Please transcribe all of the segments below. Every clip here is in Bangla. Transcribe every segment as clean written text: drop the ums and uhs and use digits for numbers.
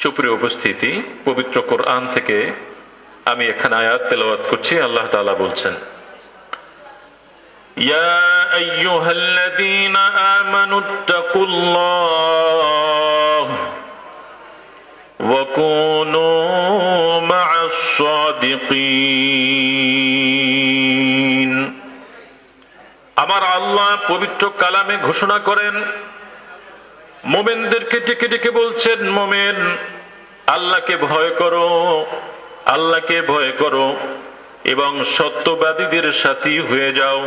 সুপ্রিয় উপস্থিতি, পবিত্র কোরআন থেকে আমি এখানে আয়াত তেলাওয়াত করছি। আল্লাহ তাআলা বলছেন, ইয়া আইয়ুহাল্লাযীনা আমানুত্তাকুল্লাহ ওয়া কুনু মা'আস সাদিকিন। আমার আল্লাহ পবিত্র কালামে ঘোষণা করেন, মুমিনদেরকে ডেকে ডেকে বলছেন, মুমিন আল্লাহকে ভয় করো, আল্লাহকে ভয় করো এবং সত্যবাদীদের সাথী হয়ে যাও।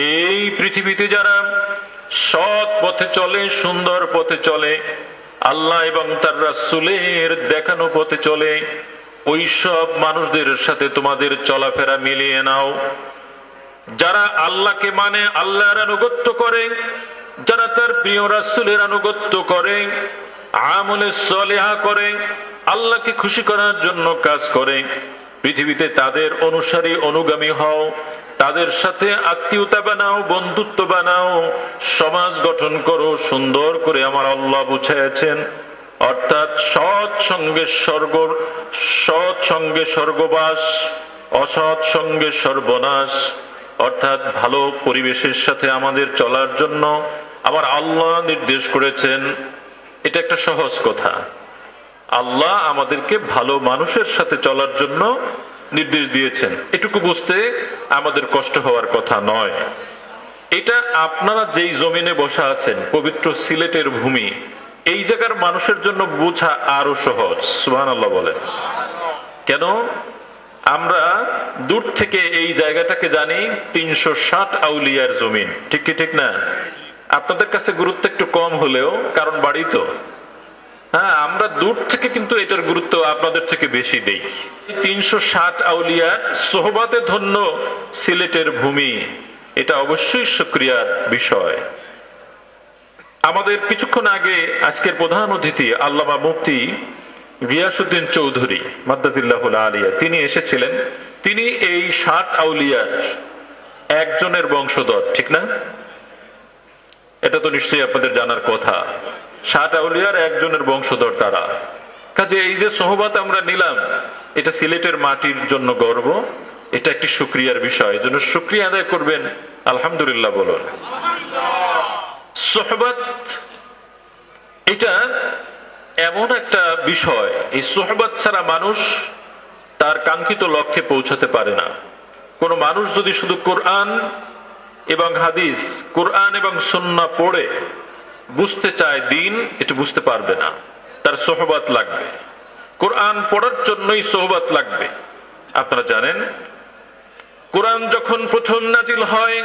এই পৃথিবীতে যারা সৎ পথে চলে, সুন্দর পথে চলে, আল্লাহ এবং তার রাসূলের দেখানো পথে চলে, ওই সব মানুষদের সাথে তোমাদের চলাফেরা মিলিয়ে নাও। যারা আল্লাহকে মানে, আল্লাহর আনুগত্য করে, যারা তার প্রিয় রাসূলের আনুগত্য করে, আমলে সলিহা করে, আল্লাহকে খুশি করার জন্য কাজ করে, পৃথিবীতে তাদের অনুসারী অনুগামী হও, তাদের সাথে আত্মীয়তা বানাও, বন্ধুত্ব বানাও, সমাজ গঠন করো সুন্দর করে। আমার আল্লাহ বুঝাইছেন, অর্থাৎ সৎ সঙ্গে স্বর্গবাস, অসৎ সঙ্গে সর্বনাশ। অর্থাৎ ভালো পরিবেশের সাথে আমাদের চলার জন্য আমার আল্লাহ নির্দেশ করেছেন। এটা একটা সহজ কথা। আল্লাহ আমাদেরকে ভালো মানুষের সাথে চলার জন্য নির্দেশ দিয়েছেন। এটুকু বুঝতে আমাদের কষ্ট হওয়ার কথা নয়। এটা আপনারা যেই জমিনে বসা আছেন, পবিত্র সিলেটের ভূমি, এই জায়গার মানুষের জন্য বোঝা আরো সহজ। সুবহানাল্লাহ বলেন। কেন? আমরা দূর থেকে এই জায়গাটাকে জানি 360 আউলিয়ার জমিন, ঠিক কি ঠিক না? আপনাদের কাছে গুরুত্ব একটু কম হলেও, কারণ বাড়ি তো, হ্যাঁ, আমরা দূর থেকে কিন্তু এটার গুরুত্ব আপনাদের থেকে বেশি দেই। 360 আউলিয়ার সোহবাতে ধন্য সিলেটের ভূমি, এটা অবশ্যই শুকরিয়ার বিষয়। আমাদের কিছুক্ষণ আগে আজকের প্রধান অতিথি আল্লামা মুফতি গিয়াসউদ্দিন চৌধুরী মাদ্দাজিল্লাহুল আলিয়া, তিনি এসেছিলেন। তিনি এই 60 আউলিয়ার একজনের বংশধর, ঠিক না? এটা তো নিশ্চয়ই আপনাদের জানার কথা। 60 আউলিয়ার একজনের বংশধর তারা। কাজে এই যে সোহবত আমরা নিলাম, এটা সিলেটের মাটির জন্য গর্ব, এটা একটি শুকরিয়ার বিষয়। এজন্য শুকরিয়া আদায় করবেন, আলহামদুলিল্লাহ বলুন। সোহবত এটা এমন একটা বিষয়, এই সোহবত ছাড়া মানুষ তার কাঙ্ক্ষিত লক্ষ্যে পৌঁছাতে পারে না। কোন মানুষ যদি শুধু কোরআন এবং হাদিস, কোরআন এবং সুন্নাহ পড়ে বুঝতে চায় দিন, এটা বুঝতে পারবে না। তার সোহবত লাগবে। কোরআন পড়ার জন্যই সোহবত লাগবে। আপনারা জানেন, কোরআন যখন প্রথম নাজিল হয়,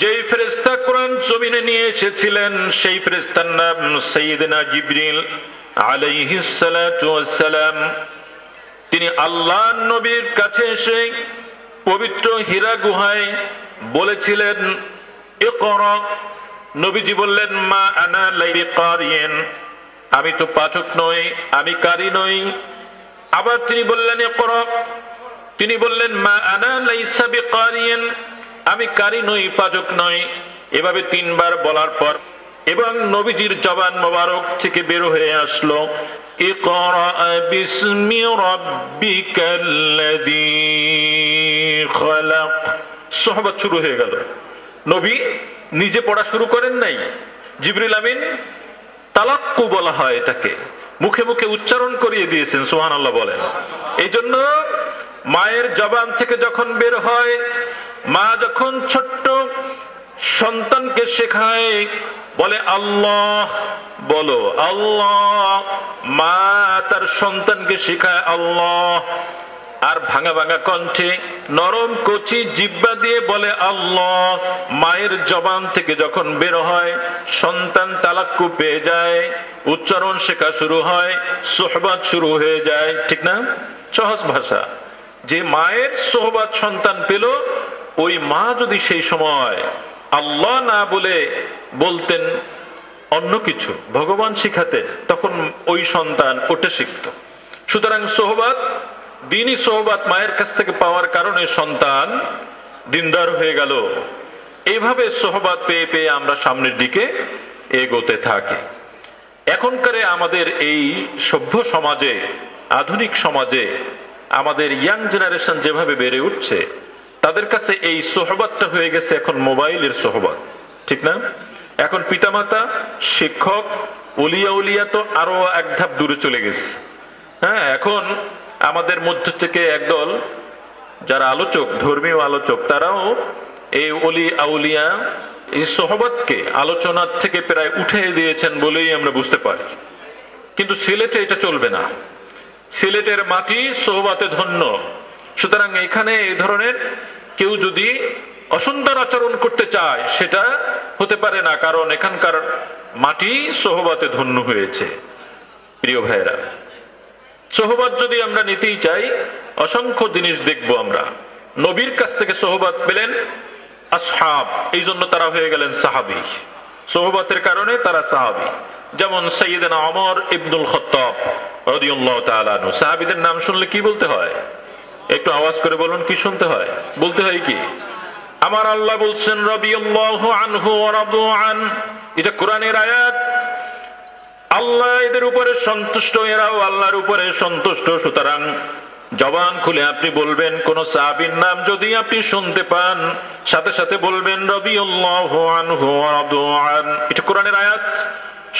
যেই ফেরেশতা কোরআন জমিনে নিয়ে এসেছিলেন, সেই ফেরেশতার নাম সাইয়েদনা জিবরিল আলাইহিস সালাতু ওয়াস সালাম। তিনি আল্লাহর নবীর কাছে এসে পবিত্র হীরা গুহায় বলেছিলেন, ইকরা। নবীজি বললেন, মা আনা বিকারিন, আমি তো পাঠক নই, আমি কারি নই। আবার তিনি বললেন, ইকরা। তিনি বললেন, মা আনা লাইসা বিকারিন, আমি কারি নই, পাঠক নই। এভাবে 3 বার বলার পর এবং নবীজির জবান মোবারক থেকে বের হয়ে আসলো, ইকরা বিসমি রাব্বিকাল্লাযী খালাক। সোহবত শুরু হয়ে গেল। নবী নিজে পড়া শুরু করেন নাই, জিবরিল আমিন তালাক্কু বলা হয় এটাকে, মুখে মুখে উচ্চারণ করিয়ে দিয়েছেন। সুবহানাল্লাহ বলেন। এই জন্য মায়ের জবান থেকে যখন বের হয়, মা যখন ছোট্ট সন্তানকে শেখায়, বলে আল্লাহ বলো, আল্লাহ। মা তার সন্তানকে শেখায় আল্লাহ, আর ভাঙা ভাঙা কণ্ঠে নরম কচি জিহ্বা দিয়ে বলে আল্লাহ। মায়ের জবান থেকে যখন বের হয়, সন্তান তালাক্কু পেয়ে যায়, উচ্চারণ শেখা শুরু হয়, সোহবত শুরু হয়ে যায়, ঠিক না? সহজ ভাষা। যে মায়ের সোহবত সন্তান পেল, ওই মা যদি সেই সময় আল্লাহ না বলে বলতেন অন্য কিছু, ভগবান শিখাতেন, তখন ওই সন্তান ওটা শিখত। সুতরাং সোহবত, দ্বীনি সোহবত মায়ের কাছ থেকে পাওয়ার কারণে সন্তান দিনদার হয়ে গেল। এইভাবে সোহবত পেয়ে পেয়ে আমরা সামনের দিকে এগোতে থাকি। এখনকার আমাদের এই সভ্য সমাজে, আধুনিক সমাজে আমাদের ইয়াং জেনারেশন যেভাবে বেড়ে উঠছে, তাদের কাছে এই সোহবতটা হয়ে গেছে এখন মোবাইলের সোহবত, ঠিক না? এখন পিতামাতা, শিক্ষক, উলিয়া উলিয়া তো আরো এক ধাপ দূরে চলে গেছে। হ্যাঁ, এখন আমাদের মধ্য থেকে একদল যারা আলোচক, ধর্মীয় আলোচক, তারাও এই ওলি আউলিয়া এই সোহবতকে আলোচনার থেকে প্রায় উঠে দিয়েছেন বলেই আমরা বুঝতে পারি। কিন্তু সিলেটে এটা চলবে না। সিলেটের মাটি সোহবতে ধন্য। সুতরাং এখানে এই ধরনের কেউ যদি অসুন্দর আচরণ করতে চায় সেটা হতে পারে না, কারণ এখানকার মাটি সোহবতে ধন্য হয়েছে। প্রিয় ভাইয়েরা, সোহবত যদি আমরা নিতেই চাই, অসংখ্য জিনিস দেখবো আমরা। নবীর কাছ থেকে সোহবত পেলেন আসহাব, এই জন্য তারা হয়ে গেলেন সাহাবী। সোহবতের কারণে তারা সাহাবী। যেমন সাইয়েদনা ওমর ইবনুল খাত্তাব রাদিয়াল্লাহু তাআলা আনহু। সাহাবীদের নাম শুনলে কি বলতে হয়? একটু আওয়াজ করে বলুন, কি শুনতে হয়? বলতে হয় কি? আমার আল্লাহ বলছেন রাদিয়াল্লাহু আনহু ওয়া রাদু আন। এটা কোরআনের আয়াত। আল্লাহ এদের উপরে সন্তুষ্ট, এরাও আল্লাহর উপরে সন্তুষ্ট। সুতরাং জবান খুলে আপনি বলবেন, কোন সাহাবীর নাম যদি আপনি শুনতে পান, সাথে সাথে বলবেন রাদিয়াল্লাহু আনহু ওয়া রাদু আন। এটা কোরআনের আয়াত।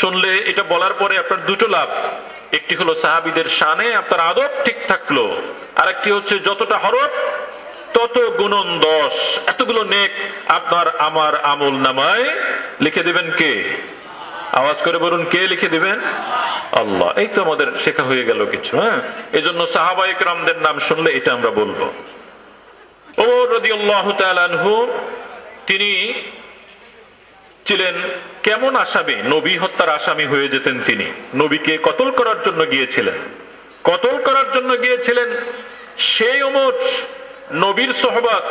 শুনলে এটা বলার পরে আপনার দুটো লাভ। একটি হলো সাহাবীদের শানে আপনার আদব ঠিক থাকলো, আরেকটি হচ্ছে যতটা হরফ তত গুণন 10, এতগুলো নেক আপনার আমার আমল নামায় লিখে দিবেন কে? আওয়াজ করে বলুন, কে লিখে দিবেন? আল্লাহ। এই তো আমাদের শেখা হয়ে গেল কিছু। হ্যাঁ, এই জন্য সাহাবায়ে কেরামদের নাম শুনলে এটা আমরা বলবো। ওমর রাদিয়াল্লাহু তাআলা আনহু তিনি ছিলেন কেমন আসামি? নবী হত্যার আসামি হয়ে যেতেন তিনি। নবীকে কতল করার জন্য গিয়েছিলেন, কতল করার জন্য গিয়েছিলেন। সেই ওমর নবীর সোহবত,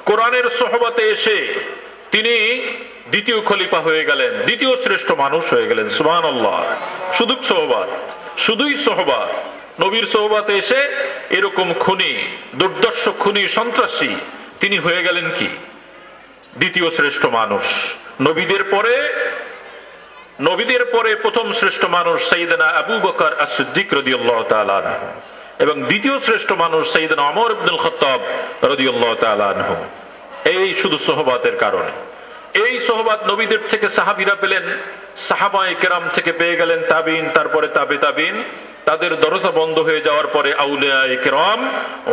কোরআনের সোহবতে এসে তিনি দ্বিতীয় খলিফা হয়ে গেলেন, দ্বিতীয় শ্রেষ্ঠ মানুষ হয়ে গেলেন। সুবহানাল্লাহ। শুধু সোহবত, শুধুই সোহবত। নবীর সোহবতে এসে এরকম খুনি, দুর্দর্শ খুনি, সন্ত্রাসী তিনি হয়ে গেলেন কি? দ্বিতীয় শ্রেষ্ঠ মানুষ। নবীদের পরে প্রথম শ্রেষ্ঠ মানুষ সাইয়েদনা আবু বকর as-সিদ্দিক রাদিয়াল্লাহু তাআলা আনহু, এবং দ্বিতীয় শ্রেষ্ঠ মানুষ সাইয়েদনা ওমর ইবনুল খাত্তাব রাদিয়াল্লাহু তাআলা আনহু। এই শুধু সোহবতের কারণে। এই সোহবত নবীদের থেকে সাহাবীরা পেলেন, সাহাবায়ে কেরাম থেকে পেয়ে গেলেন তাবিন, তারপরে তাবে তাবিন। তাদের দরজা বন্ধ হয়ে যাওয়ার পরে আউলিয়ায়ে কেরাম,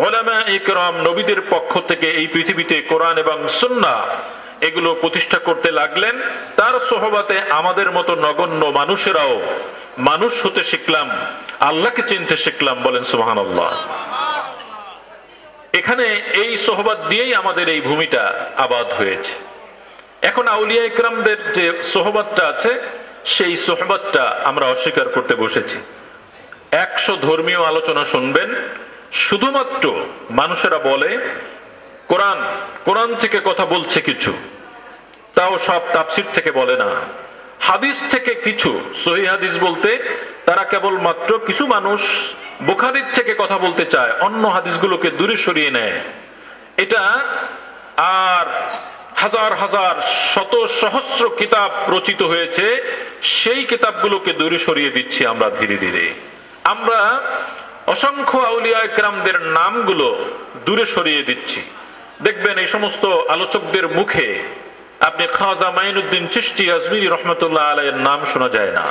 উলামায়ে কেরাম নবীদের পক্ষ থেকে এই পৃথিবীতে কোরআন এবং সুন্নাহ এগুলো প্রতিষ্ঠা করতে লাগলেন। তার সোহবতে আমাদের মতো নগণ্য মানুষেরাও মানুষ হতে শিখলাম, আল্লাহকে চিনতে শিখলাম। বলেন সুবহানাল্লাহ। এখানে এই সোহবত দিয়েই আমাদের এই ভূমিটা আবাদ হয়েছে। এখন আউলিয়ায়ে কেরামদের যে সোহবতটা আছে, সেই সোহবতটা আমরা অস্বীকার করতে বসেছি। 100 ধর্মীয় আলোচনা শুনবেন, শুধুমাত্র মানুষেরা বলে কোরআন থেকে কথা বলছে কিছু, তাও সব তাফসীর থেকে বলে না। হাদিস থেকে কিছু, সহিহ হাদিস বলতে তারা কেবল মাত্র কিছু মানুষ বুখারীর থেকে কথা বলতে চায়, অন্য হাদিসগুলোকে দূরে সরিয়ে নেয়। এটা আর হাজার হাজার শত সহস্র কিতাব রচিত হয়েছে, সেই কিতাবগুলোকে দূরে সরিয়ে দিচ্ছি আমরা ধীরে ধীরে। আমরা অসংখ্য আউলিয়ায়ে কেরামদের নামগুলো দূরে সরিয়ে দিচ্ছি। দেখবেন এই সমস্ত আলোচকদের মুখে আপনি খাজা মাইনুদ্দিন চিশতি আজমিরি রহমতুল্লাহ আলাইহির নাম শোনা যায় না।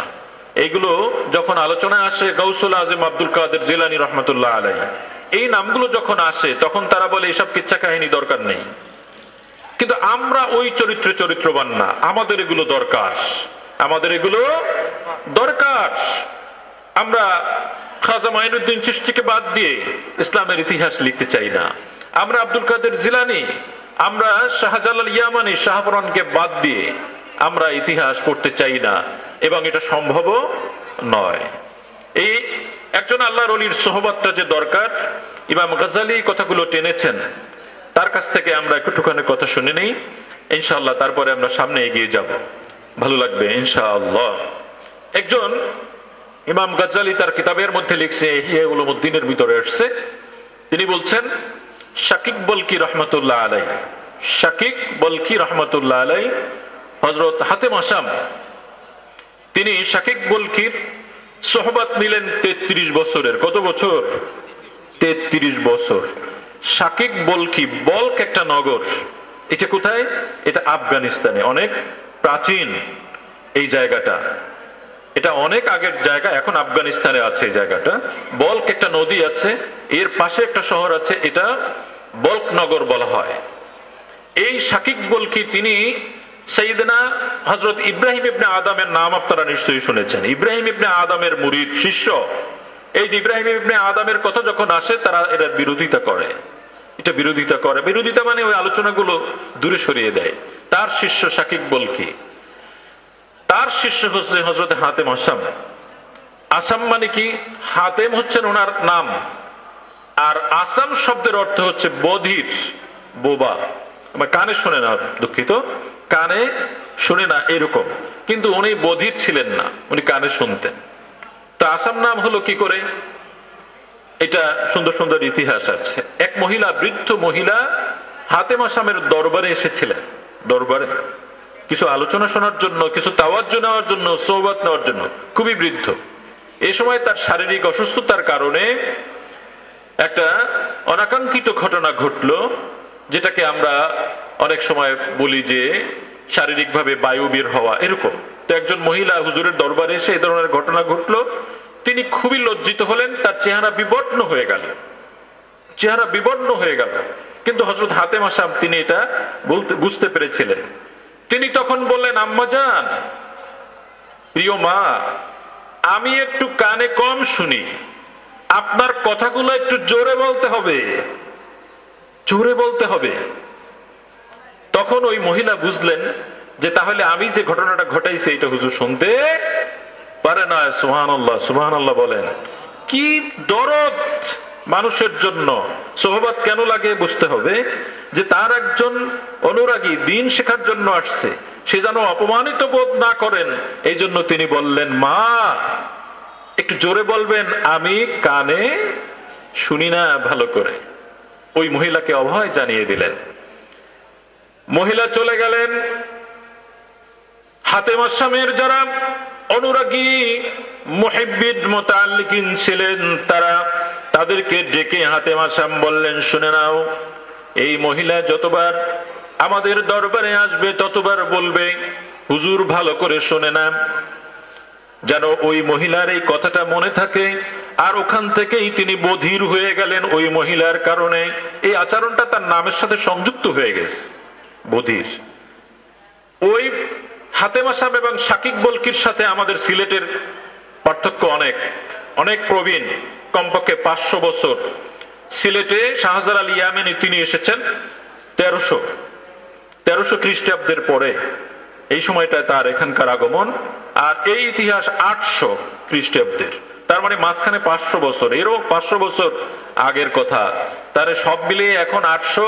এইগুলো যখন আলোচনায় আসে, গাউসুল আজম আব্দুল কাদের জিলানী রহমতুল্লাহ আলাইহি, এই নামগুলো যখন আসে তখন তারা বলে এসব কিচ্ছা কাহিনী দরকার নেই। কিন্তু আমরা ওই চরিত্রবান না, আমাদের এগুলো দরকার, আমাদের এগুলো দরকার। আমরা খাজা মাইনুদ্দিন চিশতিকে বাদ দিয়ে ইসলামের ইতিহাস লিখতে চাই না। আমরা আব্দুল কাদের জিলানী, আমরা শাহজালাল ইয়ামানি, শাহপরানকে বাদ দিয়ে আমরা ইতিহাস পড়তে চাই না, এবং এটা সম্ভবও নয়। এই একজন আল্লাহর ওলির সোহবতটা যে দরকার, ইমাম গাজ্জালী কথাগুলো টেনেছেন। তার কাছ থেকে আমরা একটুখানি কথা শুনে নেই, ইনশাআল্লাহ। তারপরে আমরা সামনে এগিয়ে যাব, ভালো লাগবে ইনশাআল্লাহ। একজন ইমাম গাজ্জালী তার কিতাবের মধ্যে লিখছে, ইহয়া উলুমুদ্দিনের ভিতরে আসছে। তিনি বলছেন, শাকিক বলকি রহমতুল্লাহ আলাইহি, শাকিক বলকি রহমতুল্লাহ আলাইহি হযরত হাতেম আসাম তিনি শাকিক বলকির সোহবত নিলেন 33 বছরের। কত বছর? 33 বছর। শাকিক বলকি, বলক একটা নগর, এটা কোথায়? এটা আফগানিস্তানে, অনেক প্রাচীন এই জায়গাটা, এটা অনেক আগের জায়গা, এখন আফগানিস্তানে আছে এই জায়গাটা। বলক একটা নদী আছে, এর পাশে একটা শহর আছে, এটা বলক নগর বলা হয়। এই শাকিক বলকি তিনি সাইয়েদনা হযরত ইব্রাহিম ইবনে আদমের নাম আপনারা নিশ্চয়ই শুনেছেন। ইব্রাহিম ইবনে আদমের মুরিদ, শিষ্য। এই যে ইব্রাহিম ইবনে আদমের কথা যখন আসে, তারা এর বিরোধিতা করে। এটা বিরোধিতা করে, বিরোধিতা মানে ওই আলোচনাগুলো দূরে সরিয়ে দেয়। তার শিষ্য শাকিক বলকি, তার শিষ্য হচ্ছে হযরত হাতেম আসাম। আসাম মানে কি? হাতেম হচ্ছেন ওনার নাম, আর আসাম শব্দের অর্থ হচ্ছে বধির, বোবা। কানে শুনে না, দুঃখিত, কানে শুনে না এরকম, কিন্তু উনি বধির ছিলেন না, উনি কানে শুনতেন। তা আসাম নাম হলো কি করে? এটা সুন্দর সুন্দর ইতিহাস আছে। এক মহিলা, বৃদ্ধ মহিলা হাতেম আসামের দরবারে এসেছিলেন, দরবারে কিছু আলোচনা শোনার জন্য, কিছু তাওয়াজ্জু নেওয়ার জন্য, সোহবত নেওয়ার জন্য। খুবই বৃদ্ধ। এই সময় তার শারীরিক অসুস্থতার কারণে একটা অনাকাঙ্ক্ষিত ঘটনা ঘটলো, যেটাকে আমরা অনেক সময় বলি যে শারীরিকভাবে বায়ু বের হওয়া, এরকম। তো একজন মহিলা হুজুরের দরবারে এসে এই ধরনের ঘটনা ঘটলো। তিনি খুবই লজ্জিত হলেন, তার চেহারা বিবর্ণ হয়ে গেল, চেহারা বিবর্ণ হয়ে গেল। কিন্তু হযরত হাতেম আসাম তিনি এটা বুঝতে পেরেছিলেন। তিনি তখন বললেন, আম্মাজান, প্রিয় মা, আমি একটু কানে কম শুনি, আপনার কথাগুলো একটু জোরে বলতে হবে, জোরে বলতে হবে। তখন ওই মহিলা বুঝলেন যে তাহলে আমি যে ঘটনাটা ঘটাইছি এটা হুজুর শুনতে পারে না। সুবহানাল্লাহ, সুবহানাল্লাহ বলেন। কি দরদ মানুষের জন্য! সোহবত কেন লাগে বুঝতে হবে, যে তার একজন অনুরাগী দ্বীন শেখার জন্য আসছে, সে যেন অপমানিত বোধ না করেন, এই জন্য তিনি বললেন, মা একটু জোরে বলবেন, আমি কানে শুনি না ভালো করে। ওই মহিলাকে অভয় জানিয়ে দিলেন। মহিলা চলে গেলেন। হাতেম আসামের যারা অনুরাগী মুহিব্বিন মুতাআল্লিকিন ছিলেন, তাদেরকে ডেকে হাতেম আসাম বললেন, শুনে নাও, এই মহিলা যতবার আমাদের দরবারে আসবে ততবার বলবে, হুজুর ভালো করে শুনে না, যেন ওই মহিলার এই কথাটা মনে থাকে। আর ওখান থেকেই তিনি বধির হয়ে গেলেন ওই মহিলার কারণে। এই আচরণটা তার নামের সাথে সংযুক্ত হয়ে গেছে, বধির। ওই হাতেম আসাম এবং শাকিক বলকির সাথে আমাদের সিলেটের পার্থক্য অনেক, অনেক প্রবীণ, কমপক্ষে 500 বছর। সিলেটে শাহজালাল আলী ইয়ামেনী তিনি এসেছেন 1300 খ্রিস্টাব্দের পরে, এই সময়টায় তার এখানকার আগমন। আর এই ইতিহাস 800 খ্রিস্টাব্দের, তার মানে মাঝখানে 500 বছর, এরও 500 বছর আগের কথা। তার সব মিলিয়ে এখন 800,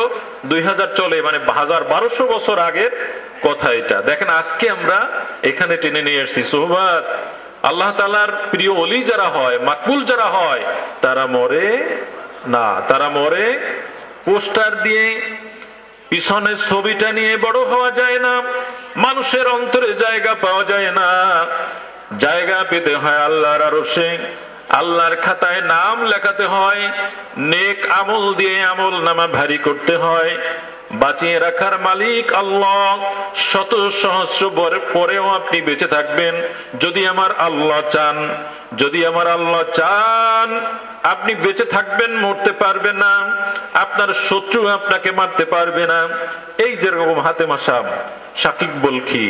2000 চলে, মানে 1200 বছর আগের কথা এটা। দেখেন আজকে আমরা এখানে টেনে নিয়ে এসেছি সোহবত। আল্লাহ তাআলার প্রিয় ওলি যারা হয়, মাকবুল যারা হয়, তারা মরে না, তারা মরে পোস্টার দিয়ে, পিছনের ছবিটা নিয়ে বড় হওয়া যায় না, মানুষের অন্তরে জায়গা পাওয়া যায় না। জায়গা পেতে হয় আল্লাহর আরশে, আল্লাহর খাতায় নাম লেখাতে হয়, নেক আমল দিয়ে আমল নামা ভারী করতে হয়। বাঁচিয়ে রাখার মালিক আল্লাহ। শত সহস্র পরেও আপনি বেঁচে থাকবেন যদি আমার আল্লাহ চান, যদি আমার আল্লাহ চান আপনি বেঁচে থাকবেন, মরতে পারবেন না, আপনার শত্রু আপনাকে মারতে পারবে না। এই যেরকম হাতেম আসাম, শাকিক বলকি,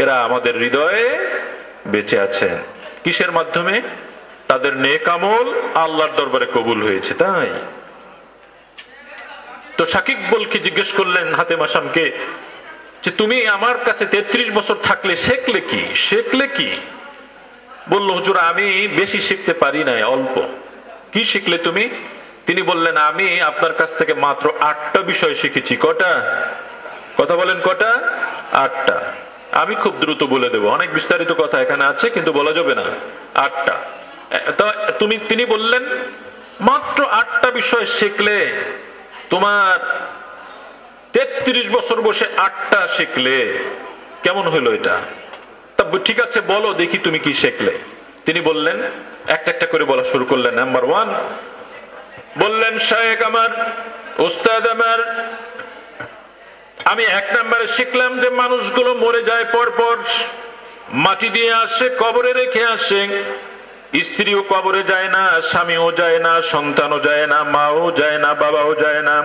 এরা আমাদের হৃদয়ে বেঁচে আছেন। কিসের মাধ্যমে? তাদের নেক আমল আল্লাহর দরবারে কবুল হয়েছে, তাই। তো শাকিক বলকি জিজ্ঞেস করলেন হাতেম আসামকে যে তুমি আমার কাছে 33 বছর থাকলে শিখলে কি, শিখলে কি? বলল, হুজুর আমি বেশি শিখতে পারি নাই, অল্প। কি শিখলে তুমি? তিনি বললেন, আমি আপনার কাছ থেকে মাত্র 8টা বিষয় শিখেছি। কটা? কথা বলেন, কটা? 8টা। আমি খুব দ্রুত বলে দেব, অনেক বিস্তারিত কথা এখানে আছে কিন্তু বলা যাবে না। 8টা। তিনি বললেন, মাত্র 8টা বিষয় শিখলে, তোমার 33 বছর বসে 8টা শিখলে, কেমন হইলো এটা? তা ঠিক আছে বলো দেখি তুমি কি শিখলে। তিনি বললেন, একটা একটা করে বলা শুরু করলেন। নাম্বার 1 বললেন, শায়েখ আমার, উস্তাদ আমার, আমি 1 নম্বরে শিখলাম যে মানুষগুলো মরে যায় পর পর মাটি দিয়ে আসে, কবরে রেখে আসে। স্ত্রীও কবরে যায় না, স্বামীও যায় না, সন্তানও যায় না, মাও যায় না, বাবাও যায় না,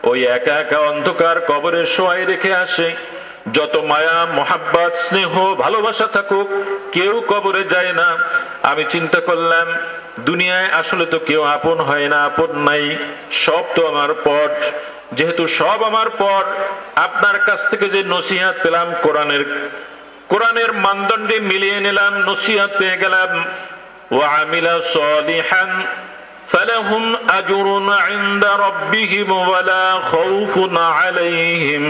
ওই একা একা অন্ধকার কবরে শোয়াই রেখে আসে। যত মায়া মোহাব্বত স্নেহ ভালোবাসা থাকুক, কেউ কবরে যায় না। আমি চিন্তা করলাম, দুনিয়ায় আসলে তো কেউ আপন হয় না, আপন নাই, সব তো আমার পর। যেহেতু সব আমার পর, আপনার কাছ থেকে যে নসিহত পেলাম, কোরআনের মানদণ্ডে মিলিয়ে নিলাম, নসিহত পেয়ে গেলাম। وعمل صالحا فلهم أجر عند ربهم ولا خوف عليهم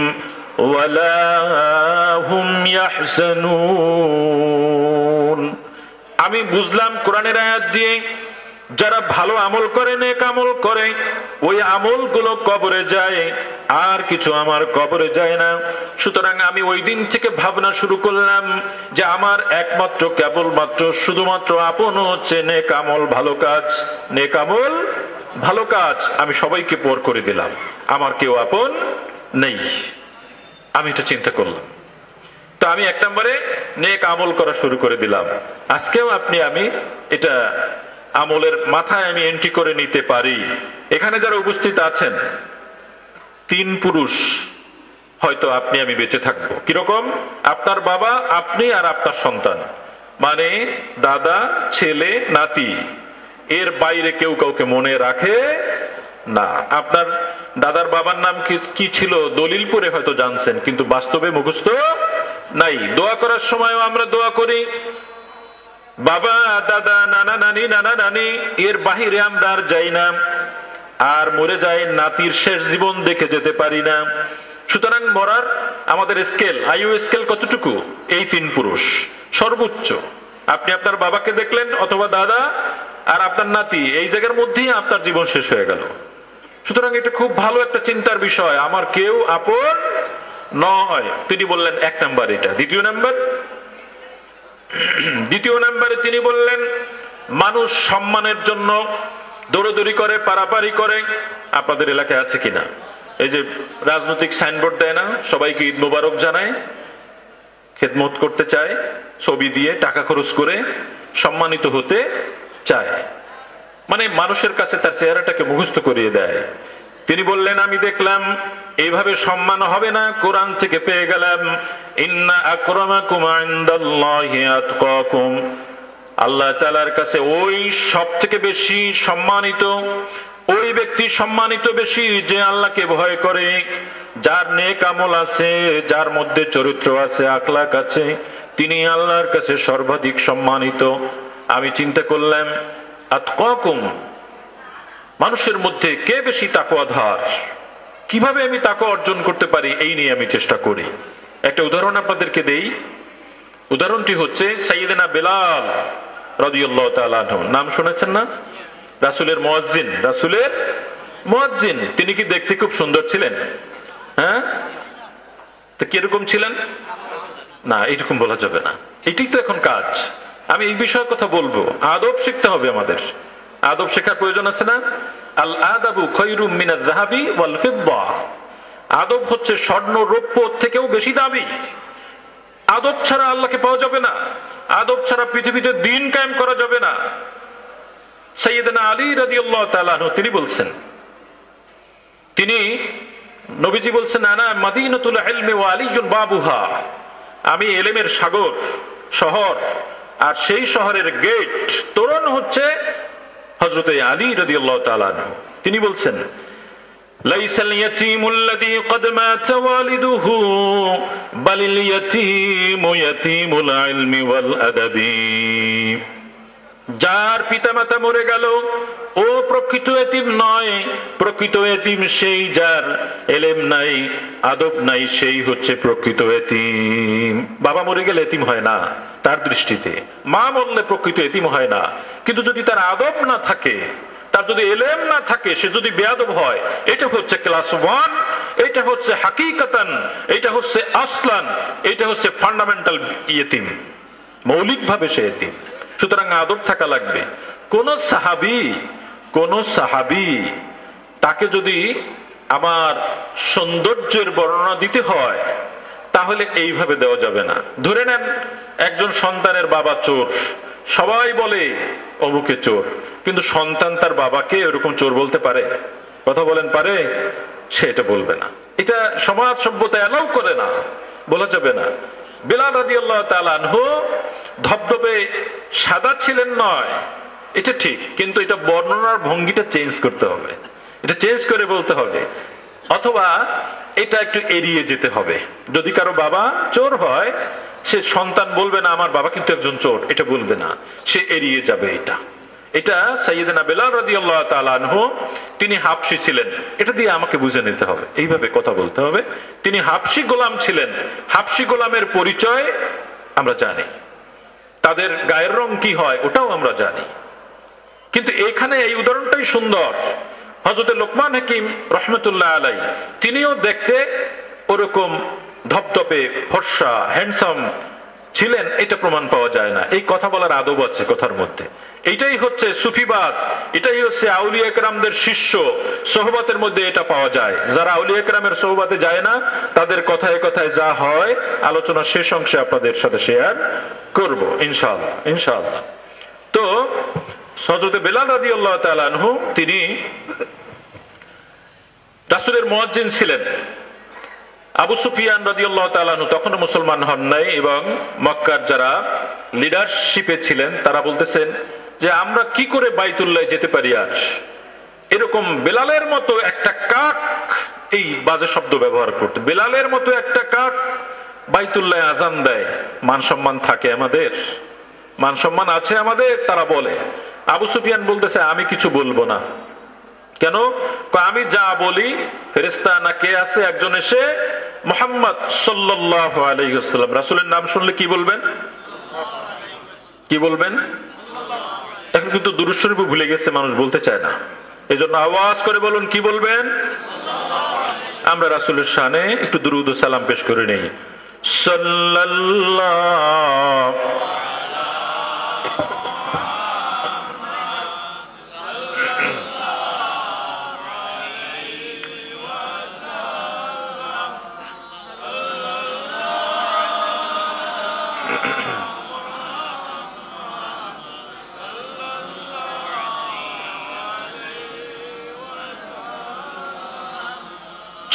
ولا هم يحزنون। আমি বুঝলাম কোরআনের আয়াত দিয়ে, যারা ভালো আমল করে, নেক আমল করে, ওই আমলগুলো কবরে যায়, আর কিছু আমার কবরে যায় না। সুতরাং আমি ওই দিন থেকে ভাবনা শুরু করলাম যে আমার একমাত্র কেবলমাত্র শুধুমাত্র আপন হচ্ছে নেক আমল, ভালো কাজ। নেক আমল, ভালো কাজ আমি সবাইকে পর করে দিলাম, আমার কেউ আপন নেই। আমি এটা চিন্তা করলাম। তো আমি 1 নম্বরে নেক আমল করা শুরু করে দিলাম। আজকেও আপনি আমি এটা আমলের মাথায় আমি এন্ট্রি করে নিতে পারি। এখানে যারা উপস্থিত আছেন 3 পুরুষ, হয়তো আপনি আমি বেঁচে থাকবো। কিরকম? আপনার বাবা, আপনি আর আপনার সন্তান, মানে দাদা, ছেলে, নাতি, এর বাইরে কেউ কাউকে মনে রাখে না। আপনার দাদার বাবার নাম কি ছিল দলিলপুরে হয়তো জানছেন, কিন্তু বাস্তবে মুখস্থ নাই। দোয়া করার সময়ও আমরা দোয়া করি বাবা, দাদা, নানা নানি, নানা নানি, এর বাহিরে আমরা আর যাই না। আর মরে যায়, নাতির শেষ জীবন দেখে যেতে পারি না। সুতরাং মরার আমাদের স্কেল, আয়ু স্কেল কতটুকু? এই 3 পুরুষ সর্বোচ্চ। আপনি আপনার বাবাকে দেখলেন অথবা দাদা, আর আপনার নাতি, এই জায়গার মধ্যেই আপনার জীবন শেষ হয়ে গেল। সুতরাং এটা খুব ভালো একটা চিন্তার বিষয়, আমার কেউ আপন নয়। তিনি বললেন 1 নাম্বার এটা। দ্বিতীয় নাম্বারে তিনি বললেন, মানুষ সম্মানের জন্য দৌড়দৌড়ি করে, পারাপারি করে। আপনাদের এলাকায় আছে কিনা? এই যে রাজনৈতিক সাইনবোর্ড দেয় না, সবাইকে ঈদ মোবারক জানায়, খেদমত করতে চায়, ছবি দিয়ে টাকা খরচ করে সম্মানিত হতে চায়, মানে মানুষের কাছে তার চেহারাটাকে মুখস্থ করিয়ে দেয়। তিনি বললেন, আমি দেখলাম এইভাবে সম্মান হবে না। কোরআন থেকে পেয়ে গেলাম, ইন্না আকরামাকুম ইনদাল্লাহি আতকাকুম। আল্লাহ তাআলার কাছে ওই সবথেকে বেশি সম্মানিত, ওই ব্যক্তি সম্মানিত বেশি যে আল্লাহকে ভয় করে, যার নেক আমল আছে, যার মধ্যে চরিত্র আছে, আখলাক আছে, তিনি আল্লাহর কাছে সর্বাধিক সম্মানিত। আমি চিন্তা করলাম, আতকাকুম, মানুষের মধ্যে কে বেশি তাকওয়াধার, কিভাবে আমি তাকওয়া অর্জন করতে পারি, এই নিয়ে আমি চেষ্টা করি। একটা উদাহরণ আপনাদেরকে দেই। উদাহরণটি হচ্ছে সাইয়েদনা বেলাল রাদিয়াল্লাহু তাআলা আনহু। নাম শুনেছেন না? রাসূলের মুয়াজ্জিন। তিনি কি দেখতে খুব সুন্দর ছিলেন? হ্যাঁ, তো কিরকম ছিলেন? না, এরকম বলা যাবে না। এটাই তো এখন কাজ। আমি এই বিষয়ের কথা বলবো। আদব শিখতে হবে আমাদের। আদব শেখার প্রয়োজন আছে না? আল আদাবু খায়রুম মিনাজ যাহাবি ওয়াল ফিদ্দা। আদব হচ্ছে স্বর্ণ রৌপ্য থেকেও বেশি দামি। আদব ছাড়া আল্লাহকে পাওয়া যাবে না। আদব ছাড়া পৃথিবীতে দিন কায়েম করা যাবে না। সাইয়েদনা আলী রাদিয়াল্লাহু তাআলা আনহু তিনি বলছেন, নবীজি বলছেন, আনা মাদিনাতুল ইলমি ওয়া আলিয়ুন বাবুহা। আমি ইলমের সাগর, শহর, আর সেই শহরের গেট, তোরণ হচ্ছে হযরত আলী রাদিয়াল্লাহু তাআলা আনহু। তিনি বলছেন, লাইসাল ইয়াতীমুল্লাযী ক্বাদ মাতা ওয়ালিদুহু বালিল ইয়াতীমু ইয়াতীমুল ইলমি ওয়াল আদাবি। যার পিতামাতা মরে গেল ও প্রকৃত এতিম নয়, প্রকৃত এতিম সেই যার এলেম নাই, আদব নাই, সেই হচ্ছে প্রকৃত এতিম। বাবা মরে গেলে এতিম হয় না তার দৃষ্টিতে, মা মরলে প্রকৃত এতিম হয় না। কিন্তু যদি তার আদব না থাকে, তার যদি এলেম না থাকে, সে যদি বেয়াদব হয়, এটা হচ্ছে ক্লাস 1, এটা হচ্ছে হাকিকাতান, এটা হচ্ছে আসলান, এটা হচ্ছে ফান্ডামেন্টাল ইয়েতিম। মৌলিকভাবে সে এতিম। সুতরাং আদব থাকা লাগবে। কোন সাহাবী তাকে যদি আমার সৌন্দর্যের বর্ণনা দিতে হয় তাহলে এইভাবে দেওয়া যাবে না। ধরে নেন একজন সন্তানের বাবা চোর, সবাই বলে অমুকে চোর, কিন্তু সন্তান তার বাবাকে এরকম চোর বলতে পারে? কথা বলেন, পারে? সে এটা বলবে না। এটা সমাজ সভ্যতা এলাও করে না, বলা যাবে না। বেলাল রাদিয়াল্লাহু তাআলা আনহু ধবধবে সাদা ছিলেন নয়, এটা ঠিক, কিন্তু এটা বর্ণনার ভঙ্গিটা চেঞ্জ করতে হবে, এটা চেঞ্জ করে বলতে হবে, অথবা এটা একটু এড়িয়ে যেতে হবে। যদি কারো বাবা চোর হয়, সে সন্তান বলবে না আমার বাবা কিন্তু একজন চোর, এটা বলবে না, সে এড়িয়ে যাবে। এটা সাইয়েদনা বেলাল রাদিয়াল্লাহু তাআলা আনহু, তিনি হাবশী ছিলেন, এটা দিয়ে আমাকে বুঝে নিতে হবে, এইভাবে কথা বলতে হবে। তিনি হাবশী গোলাম ছিলেন। হাবশী গোলামের পরিচয় আমরা জানি, তাদের গায়ের রং কি হয় ওটাও আমরা জানি। কিন্তু এখানে এই উদাহরণটাই সুন্দর। হযরত লোকমান হাকিম রাহমাতুল্লাহ আলাইহি, তিনিও দেখতে ওরকম ধপধপে ফর্সা হ্যান্ডসাম ছিলেন, এটা প্রমাণ পাওয়া যায় না। এই কথা বলার আদব আছে কথার মধ্যে। এটাই হচ্ছে সুফিবাদ, এটাই হচ্ছে আউলিয়া কেরামদের শিষ্য সোহবতের মধ্যে এটা পাওয়া যায়। যারা আউলিয়া কেরামের সোহবতে যায় না, তাদের কথায় কথায় যা হয় আলোচনা শেষ অংশে আপনাদের সাথে শেয়ার করব ইনশাআল্লাহ। ইনশাআল্লাহ। তো হযরত বেলাল রাদিয়াল্লাহু তাআলা আনহু, তিনি রাসূলের মুয়াজ্জিন ছিলেন। আবু সুফিয়ান রাদিয়াল্লাহু তাআলা আনহু তখনও মুসলমান হন নাই, এবং মক্কার যারা লিডারশিপে ছিলেন তারা বলতেছেন যে আমরা কি করে বাইতুল্লাহ যেতে পারি। আর এরকম বেলালের মতো একটা কাক, এই বাজে শব্দ ব্যবহার করতে, বেলালের মতো একটা কাক বাইতুল্লাহ আজান দেয়, মান সম্মান থাকে আমাদের? মান সম্মান আছে আমাদের? তারা বলে। আবু সুফিয়ান বলতেছে আমি কিছু বলবো না। কেন? আমি যা বলি ফেরেশতা না কে আছে একজন এসে মুহাম্মদ সাল্লাল্লাহু আলাইহি ওয়াসাল্লাম, রাসূলের নাম শুনলে কি বলবেন? কি বলবেন? এখন কিন্তু দুরূদ শরীফ ভুলে গেছে, মানুষ বলতে চায় না। এজন্য আওয়াজ করে বলুন, কি বলবেন? আমরা রাসূলের শানে একটু দুরূদ ও সালাম পেশ করে নেই। সাল্লাল্লাহু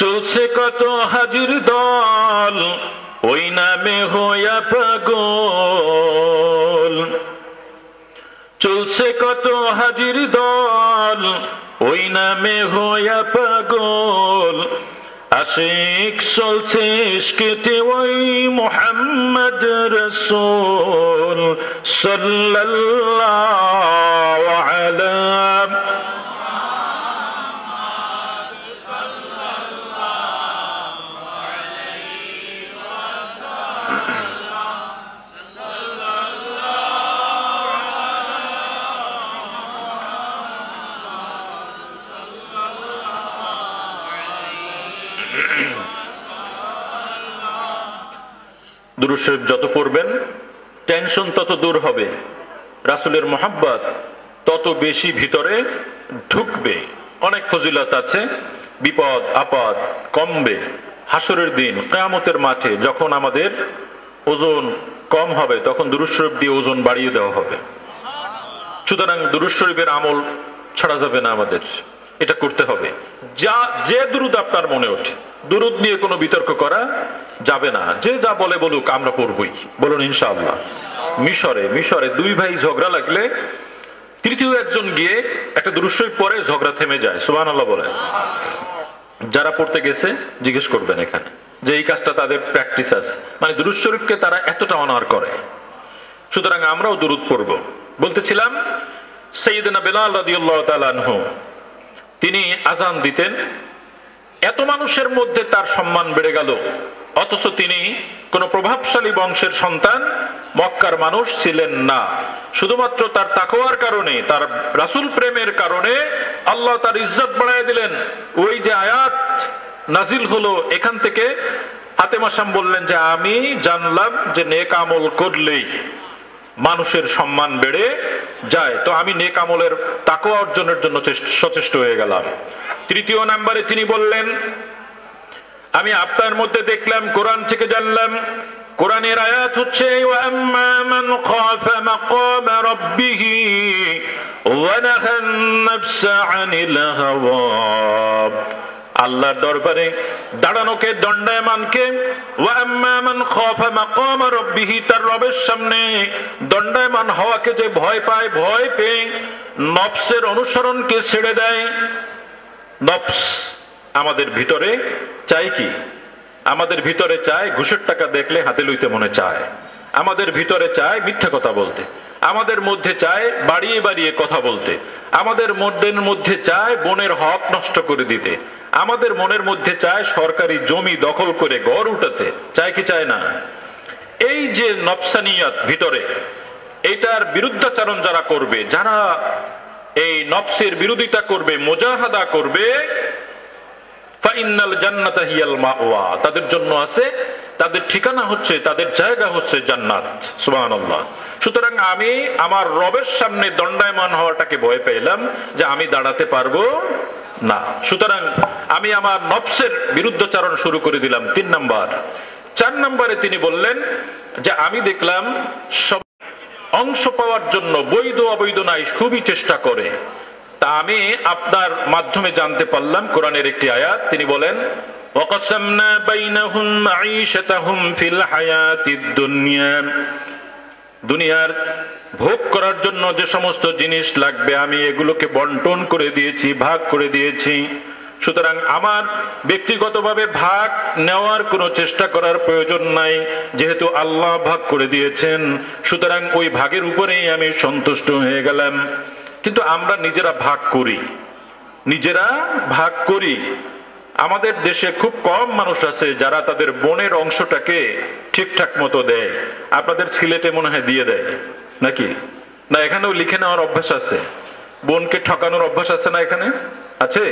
চলছে কত হাজির দল, ওই নামে হইয়া পাগল। চলছে কত হাজির দল, ওই নামে হইয়া পাগল। আশিক চলছে ইশকেতে ওই মুহাম্মদ রাসূল সাল্লাল্লাহু আলাইহি। দুরূদ শরীফ যত পড়বেন টেনশন তত দূর হবে, রাসূলের মুহাব্বত তত বেশি ভিতরে ঢুকবে। অনেক ফজিলত আছে, বিপদ আপদ কমবে। হাসরের দিন কিয়ামতের মাঠে যখন আমাদের ওজন কম হবে, তখন দুরূদ শরীফ দিয়ে ওজন বাড়িয়ে দেওয়া হবে। সুতরাং দুরূদ শরীফের আমল ছাড়া যাবে না, আমাদের এটা করতে হবে। যে দুরূদ আপনার মনে ওঠে, দুরূদ নিয়ে কোনো বিতর্ক করা যাবে না। যে যা বলে বলুক, আমরা পড়বই, বলুন ইনশাআল্লাহ। মিশরে দুই ভাই ঝগড়া লাগলে তৃতীয় একজন গিয়ে একটা দুরূদ শরীফ পড়ে, ঝগড়া থেমে যায়। সুবহানাল্লাহ বলেন। যারা পড়তে গেছে জিজ্ঞেস করবেন এখানে যে এই কাজটা তাদের প্র্যাকটিস আছে, মানে দুরূদ শরীফকে তারা এতটা অনার করে। সুতরাং আমরাও দুরূদ পড়ব। বলতেছিলাম সাইয়েদনা বেলাল রাদিয়াল্লাহু তাআলা আনহু, তিনি আজান দিতেন, এত মানুষের মধ্যে তার সম্মান বেড়ে গেল, অথচ তিনি কোন প্রভাবশালী বংশের সন্তান, মক্কার মানুষ ছিলেন না। শুধুমাত্র তার তাকওয়ার কারণে, তার রাসূল প্রেমের কারণে আল্লাহ তার ইজ্জত বাড়ায় দিলেন। ওই যে আয়াত নাজিল হলো, এখান থেকে হাতেম আসাম বললেন যে আমি জানলাম যে নেক আমল করলেই মানুষের সম্মান বেড়ে যায়। তো আমি নেক আমলের তাকওয়া অর্জনের জন্য সচেষ্ট হয়ে গেলাম। তৃতীয় নম্বরে তিনি বললেন, আমি আপনার মধ্যে দেখলাম, কোরআন থেকে জানলাম, কোরআনের আয়াত হচ্ছে ওয়া আম্মা মান খাফা মাকাম রাব্বিহি ওয়া নাহান নাফসা আনিল হাওয়া। আল্লাহর দরবারে দাঁড়ানোকে, দণ্ডায়মানকে, ওয়া আম্মা মান খাফা মাকাম রাব্বিহি, তার রবের সামনে দণ্ডায়মান হওয়াকে যে ভয় পায়, ভয় পেয়ে নফসের অনুসরণকে ছেড়ে দেয়। নফস আমাদের ভিতরে চাই কি? আমাদের ভিতরে চায় ঘুষের টাকা দেখলে হাতে লইতে মনে চায়, আমাদের ভিতরে চায় মিথ্যা কথা বলতে, আমাদের মধ্যে চায় বাড়িয়ে বাড়িয়ে কথা বলতে, আমাদের মধ্যে চায় বোনের হক নষ্ট করে দিতে, আমাদের মনের মধ্যে চায় সরকারি জমি দখল করে ঘর উঠাতে। চায় কি চায় না? এই যে নফসানিয়ত ভিতরে, এইটার বিরুদ্ধাচরণ যারা করবে, যারা এই নফসের বিরোধিতা করবে, মুজাহাদা করবে, ফাইনাল জান্নাতা হিয়াল মাওয়া, তাদের জন্য আছে, তাদের ঠিকানা হচ্ছে, তাদের জায়গা হচ্ছে জান্নাত। সুবহানাল্লাহ। সুতরাং আমি আমার রবের সামনে দণ্ডায়মান হওয়াটাকে ভয় পেলাম যে আমি দাঁড়াতে পারবো না, সুতরাং আমি আমার নফসের বিরুদ্ধাচরণ শুরু করে দিলাম। 3 নাম্বার। 4 নম্বরে তিনি বললেন যে আমি দেখলাম সব অংশ পাওয়ার জন্য বৈধ অবৈধ নাই খুবই চেষ্টা করে। তা আমি আপনার মাধ্যমে জানতে পারলাম কোরআনের একটি আয়াত, তিনি বলেন ওয়াকাসামনা বাইনাহুম মাঈশাতাহুম ফিল হায়াতিদ দুনিয়া, দুনিয়ার ভোগ করার জন্য যে সমস্ত জিনিস লাগবে আমি এগুলোকে বন্টন করে দিয়েছি, ভাগ করে দিয়েছি। সুতরাং আমার ব্যক্তিগতভাবে ভাগ নেওয়ার কোনো চেষ্টা করার প্রয়োজন নাই, যেহেতু আল্লাহ ভাগ করে দিয়েছেন, সুতরাং ওই ভাগের উপরেই আমি সন্তুষ্ট হয়ে গেলাম। কিন্তু আমরা নিজেরা ভাগ করি, নিজেরা ভাগ করি। আমাদের দেশে খুব কম মানুষ আছে যারা তাদের বোনের অংশটাকে ঠিকঠাক মতো দেয়। আপনাদের সিলেটে মনে হয় দিয়ে দেয় নাকি? না, এখানেও লিখে নেওয়ার অভ্যাস আছে, বোনকে ঠকানোর অভ্যাস আছে না? এখানে আছে,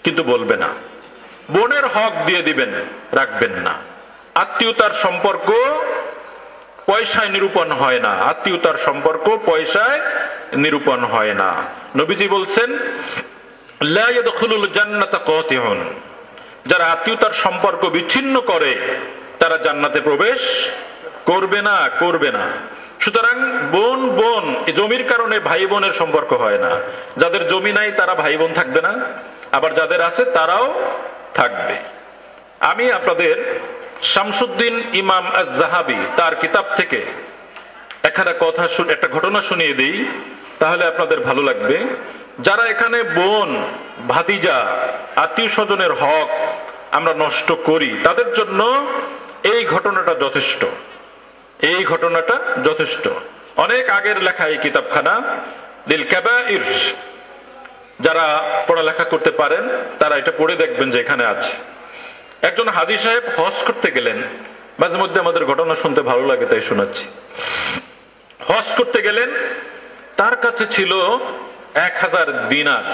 কিন্তু বলবে না। বোনের হক দিয়ে দিবেন, রাখবেন না। আত্মীয়তার সম্পর্ক পয়সায় নিরূপণ হয় না, আত্মীয়তার সম্পর্ক পয়সায় নিরূপণ হয় না। নবীজি বলছেন লা ইয়াদখুলুল জান্নাতা কাতিউন, যারা আত্মীয়তার সম্পর্ক বিচ্ছিন্ন করে তারা জান্নাতে প্রবেশ করবে না, করবে না। সুতরাং বোন বোন, জমির কারণে ভাই বোনের সম্পর্ক হয় না। যাদের জমি নাই তারা ভাই বোন থাকবে না, আবার যাদের আছে তারাও থাকবে। আমি আপনাদের শামসুদ্দিন ইমাম আজ-জাহাবি তার কিতাব থেকে একটা ঘটনা শুনিয়ে দিই, তাহলে আপনাদের ভালো লাগবে। যারা এখানে বোন, ভাতিজা, আত্মীয় স্বজনের হক আমরা নষ্ট করি, তাদের জন্য এই ঘটনাটা যথেষ্ট, এই ঘটনাটা যথেষ্ট। অনেক আগের লেখা এই কিতাবখানা লিল কাবাইর, যারা পড়ালেখা করতে পারেন তারা এটা পড়ে দেখবেন যে এখানে আছে। একজন হাজী সাহেব হজ করতে গেলেন, মাঝে মধ্যে আমাদের ঘটনা শুনতে ভালো লাগে তাই শোনাচ্ছি। হজ করতে গেলেন, তার কাছে ছিল 1000 দিনার।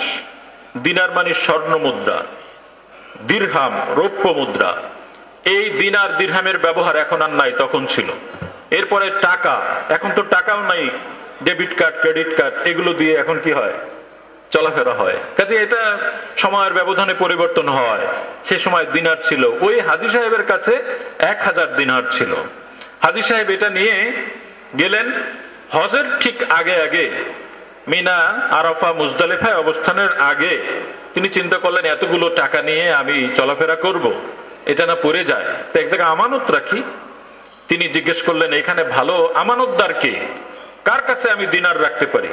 দিনার মানে স্বর্ণ মুদ্রা, দিরহাম রৌপ্য মুদ্রা। এই দিনার দিরহামের ব্যবহার এখন আর নাই, তখন ছিল। এরপরে টাকা, এখন তো টাকাও নাই, ডেবিট কার্ড, ক্রেডিট কার্ড এগুলো দিয়ে এখন কি হয়, চলাফেরা হয়। কাজে এটা সময়ের ব্যবধানে পরিবর্তন হয়। সে সময় দিনার ছিল, ওই হাজী সাহেবের কাছে 1000 দিনার ছিল। হাজী সাহেব এটা নিয়ে গেলেন। হজের ঠিক আগে আগে, মিনা, আরাফা, মুজদালিফায় অবস্থানের আগে তিনি চিন্তা করলেন এতগুলো টাকা নিয়ে আমি চলাফেরা করব, এটা না পড়ে যায়, তো এক জায়গায় আমানত রাখি। তিনি জিজ্ঞেস করলেন এখানে ভালো আমানতদার কে, কার কাছে আমি দিনার রাখতে পারি?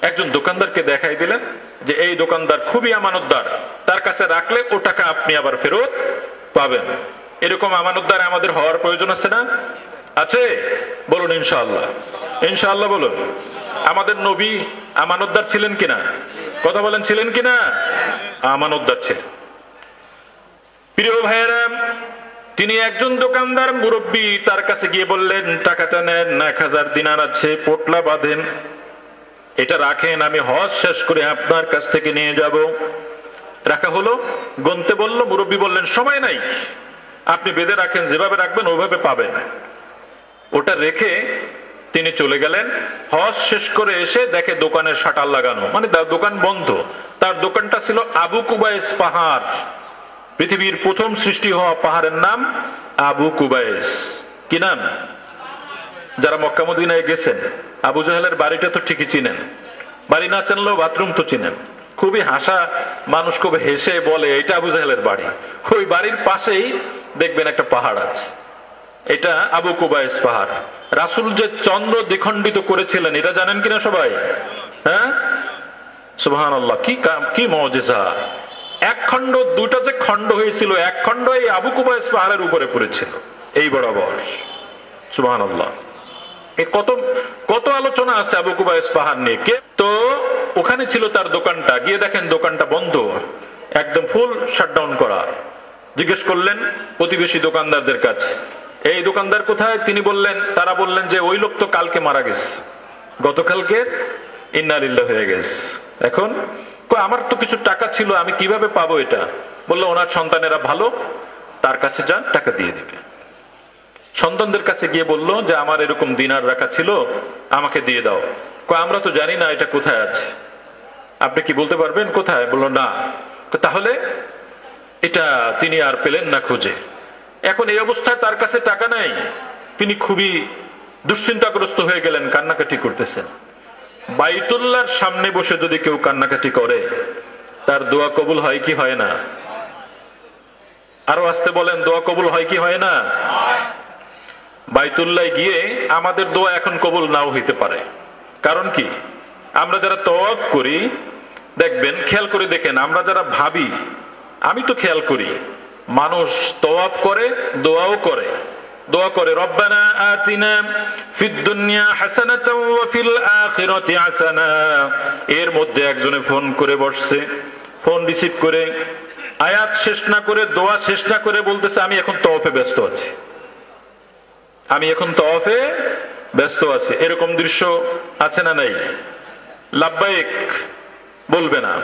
একজন দোকানদারকে দেখাই দিলেন যে এই দোকানদার খুবই আমানতদার, তার কাছে রাখলে ও টাকা আপনি আবার ফেরত পাবেন। এরকম আমানতদার আমাদের হওয়ার প্রয়োজন আছে না? আছে? বলুন ইনশাআল্লাহ, ইনশাআল্লাহ বলুন। আমাদের নবী আমানতদার ছিলেন কিনা? কথা বলেন, ছিলেন কিনা? আমানতদার ছিলেন। প্রিয় ভাইয়েরা, তিনি একজন দোকানদার মুরব্বী, তার কাছে গিয়ে বললেন টাকাটা নেন, 1000 দিনার আছে, পোটলা বাঁধেন, এটা রাখেন, আমি হজ শেষ করে আপনার কাছ থেকে নিয়ে যাব। রাখা হলো, গনতে বলল, মুরব্বী বললেন সময় নাই, আপনি বেঁধে রাখেন, যেভাবে রাখবেন ওইভাবে পাবেন। ওটা রেখে তিনি চলে গেলেন। হজ শেষ করে এসে দেখে দোকানের শাটার লাগানো, মানে দোকান বন্ধ। তার দোকানটা ছিল আবু কুবাইস পাহাড়। পৃথিবীর প্রথম সৃষ্টি হওয়া পাহাড়ের নাম আবু কুবাইস। কি নাম? যারা মক্কা মদিনায় গেছেন আবু জাহেলের বাড়িটা তো ঠিকই চিনেন, বাড়ি না চিনলেও বাথরুম তো চিনেন। খুবই হাসা মানুষ খুব হেসে বলে এটা আবু জাহেলের বাড়ি। ওই বাড়ির পাশেই দেখবেন একটা পাহাড় আছে, এটা আবু কুবাইস পাহাড়। রাসূল যে চন্দ্র দ্বিখণ্ডিত করেছিলেন এটা জানেন কিনা সবাই? হ্যাঁ, সুবহানাল্লাহ, কি মুজিজা! এক খণ্ড, দুটো যে খণ্ড হয়েছিল, এক খণ্ড এই আবু কুবাইস পাহাড়ের উপরে পড়েছিল, এই বরাবর। সুবহানাল্লাহ, কত কত আলোচনা আছে আবু কুবাইস পাহাড় নিয়ে। তো ওখানে ছিল তার দোকানটা, গিয়ে দেখেন দোকানটা বন্ধ, একদম ফুল শাটডাউন করা। জিজ্ঞেস করলেন প্রতিবেশী দোকানদারদের কাছে, এই দোকানদার কোথায়? তিনি বললেন, তারা বললেন যে ওই লোক তো কালকে মারা গেছে, গতকালকে ইন্না লিল্লাহি হয়ে গেছে। এখন আমার তো কিছু টাকা ছিল, আমি কিভাবে পাবো এটা? বললো ওনার সন্তানেরা ভালো, তার কাছে যান, টাকা দিয়ে দিবে। সন্তানদের কাছে গিয়ে বলল যে আমার এরকম দিনার রাখা ছিল, আমাকে দিয়ে দাও। আমরা তো জানি না এটা কোথায় আছে, আপনি কি বলতে পারবেন কোথায়? বললো না। তাহলে এটা তিনি আর পেলেন না খুঁজে। এখন এই অবস্থায় তার কাছে টাকা নাই, তিনি খুবই দুশ্চিন্তাগ্রস্ত হয়ে গেলেন, কান্নাকাটি করতেছেন। বাইতুল্লাহর সামনে বসে যদি কেউ কান্নাকাটি করে তার দোয়া কবুল হয় কি হয় না? আরো আসতে বলেন, দোয়া কবুল হয় কি হয় না? বাইতুল্লাহ গিয়ে আমাদের দোয়া এখন কবুল নাও হইতে পারে। কারণ কি? আমরা যারা তওয়াফ করি, দেখবেন, খেয়াল করে দেখেন, আমরা যারা ভাবি, আমি তো খেয়াল করি, মানুষ তওয়াফ করে, দোয়াও করে। দোয়া করে রব্বানা আতিনা ফিদ দুনিয়া হাসানাতাও ওয়া ফিল আখিরাতি হাসানা। এর মধ্যে একজনে ফোন করে বসছে, ফোন রিসিভ করে আয়াত শেষ না করে, দোয়া শেষ না করে বলতেছে আমি এখন তওয়াফে ব্যস্ত আছি, আমি এখন তওয়াফে ব্যস্ত আছি। এরকম দৃশ্য আছে না নাই? লাব্বাইক বলবে না,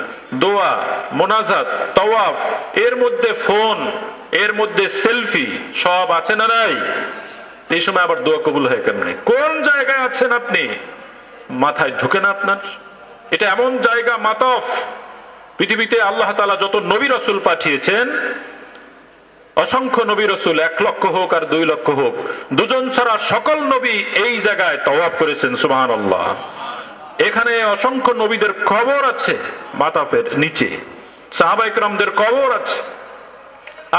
দোয়া, মোনাজাত, তওয়াফ, এর মধ্যে ফোন, এর মধ্যে সেলফি, সব আছে না নাই? এই সময় আবার দোয়া কবুল হয় কেমনে? কোন জায়গায় আছেন আপনি? মাথায় ঢুকে না আপনার? এটা এমন জায়গা, মাতফ। পৃথিবীতে আল্লাহ তাআলা যত নবী রাসূল পাঠিয়েছেন, অসংখ্য নবী রাসূল, 1 লক্ষ হোক আর 2 লক্ষ হোক, দুজন ছাড়া সকল নবী এই জায়গায় তওয়াফ করেছেন। সুবহানাল্লাহ। এখানে অসংখ্য নবীদের কবর আছে মাতাফের নিচে, সাহাবায়ে কেরামদের কবর আছে।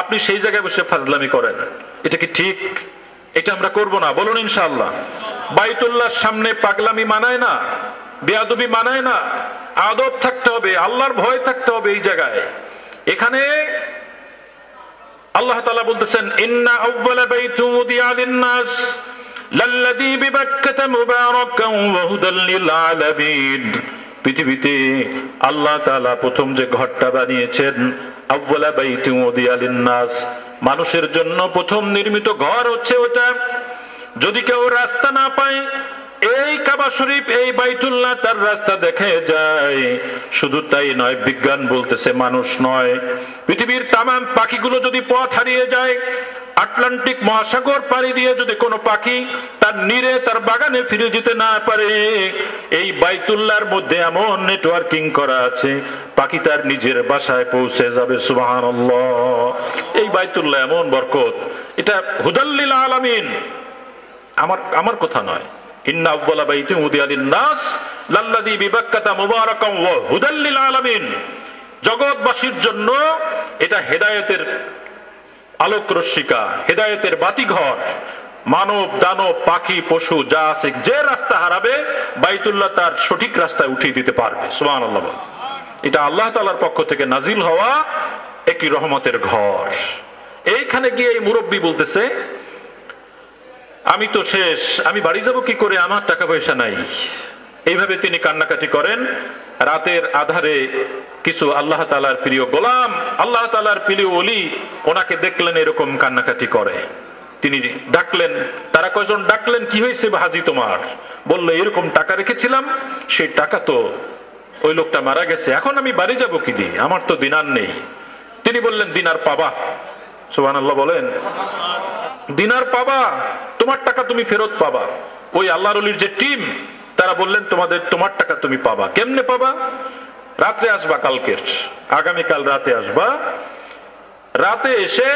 আপনি সেই জায়গায় বসে ফাজলামি করেন, এটা কি ঠিক? এটা আমরা করব না, বলুন ইনশাআল্লাহ। বাইতুল্লাহর সামনে পাগলামি মানায় না, বেয়াদবি মানায় না, আদব থাকতে হবে, আল্লাহর ভয় থাকতে হবে এই জায়গায়। এখানে আল্লাহ তাআলা বলতেছেন ইন্না আউওয়ালা বাইতুন উদিয়া লিন-নাস লাল্লাযী বিবাক্কাতা মুবারাকান ওয়া হুদাল লিল আলামিন। পৃথিবীতে আল্লাহ তাআলা প্রথম যে ঘরটা বানিয়েছেন, আউওয়ালা বাইতুন উদিয়া লিন-নাস, মানুষের জন্য প্রথম নির্মিত ঘর হচ্ছে ওটা। যদি কেউ রাস্তা না পায়, এই কাবা শরীফ, এই বাইতুল্লাহ তার রাস্তা দেখে যায়। শুধু তাই নয়, বিজ্ঞান বলতেছে মানুষ নয়, পৃথিবীর তামাম পাখিগুলো যদি পথ হারিয়ে যায়, আটলান্টিক মহাসাগর পাড়ি দিয়ে যদি কোনো পাখি তার নিরে, তার বাগানে ফিরে যেতে না পারে, এই বাইতুল্লাহর মধ্যে এমন নেটওয়ার্কিং করা আছে, পাখি তার নিজের বাসায় পৌঁছে যাবে। সুবহানাল্লাহ। এই বাইতুল্লাহ এমন বরকত, এটা হুদাল লিল আলামিন, আমার কথা নয়। ইন্না আউওয়ালা বাইতিন উদিয়া লিন-নাস লাল্লাযী বিবাক্কাতা মুবারাকান ওয়া হুদাল লিল আলামিন। জগৎবাসীর জন্য এটা হেদায়েতের আলোক রশ্মিকা, হেদায়েতের বাতিঘর। মানব, দানব, পাখি, পশু যা আছে, যে রাস্তা হারাবে, বাইতুল্লাহ তার সঠিক রাস্তায় উঠিয়ে দিতে পারবে। সুবহানাল্লাহ। এটা আল্লাহ তাআলার পক্ষ থেকে নাজিল হওয়া একটি রহমতের ঘর। এইখানে গিয়ে এই মুরব্বী বলতেছে আমি তো শেষ, আমি বাড়ি যাব কি করে, আমার টাকা পয়সা নাই। এইভাবে তিনি কান্নাকাটি করেন। রাতের আধারে কিছু আল্লাহ তাআলার প্রিয় গোলাম, আল্লাহ তাআলার প্রিয় ওলি ওনাকে দেখলেন এরকম কান্নাকাটি করে। তিনি ডাকলেন, তারা কয়জন ডাকলেন, কি হয়েছে হাজী তোমার? বলল এরকম টাকা রেখেছিলাম, সেই টাকা তো ওই লোকটা মারা গেছে, এখন আমি বাড়ি যাব কি দিয়ে, আমার তো দিনার নেই। তিনি বললেন দিনার পাবা। সুবহানাল্লাহ বলেন, দিনার পাবা, তোমার টাকা তুমি ফেরত পাবা। ওই আল্লাহর ওলির যে টিম, তারা বললেন তোমার টাকা তুমি পাবা। কেমনে পাবা? রাত্রে আসবা, কালকের আগামীকাল রাতে আসবা, রাতে এসে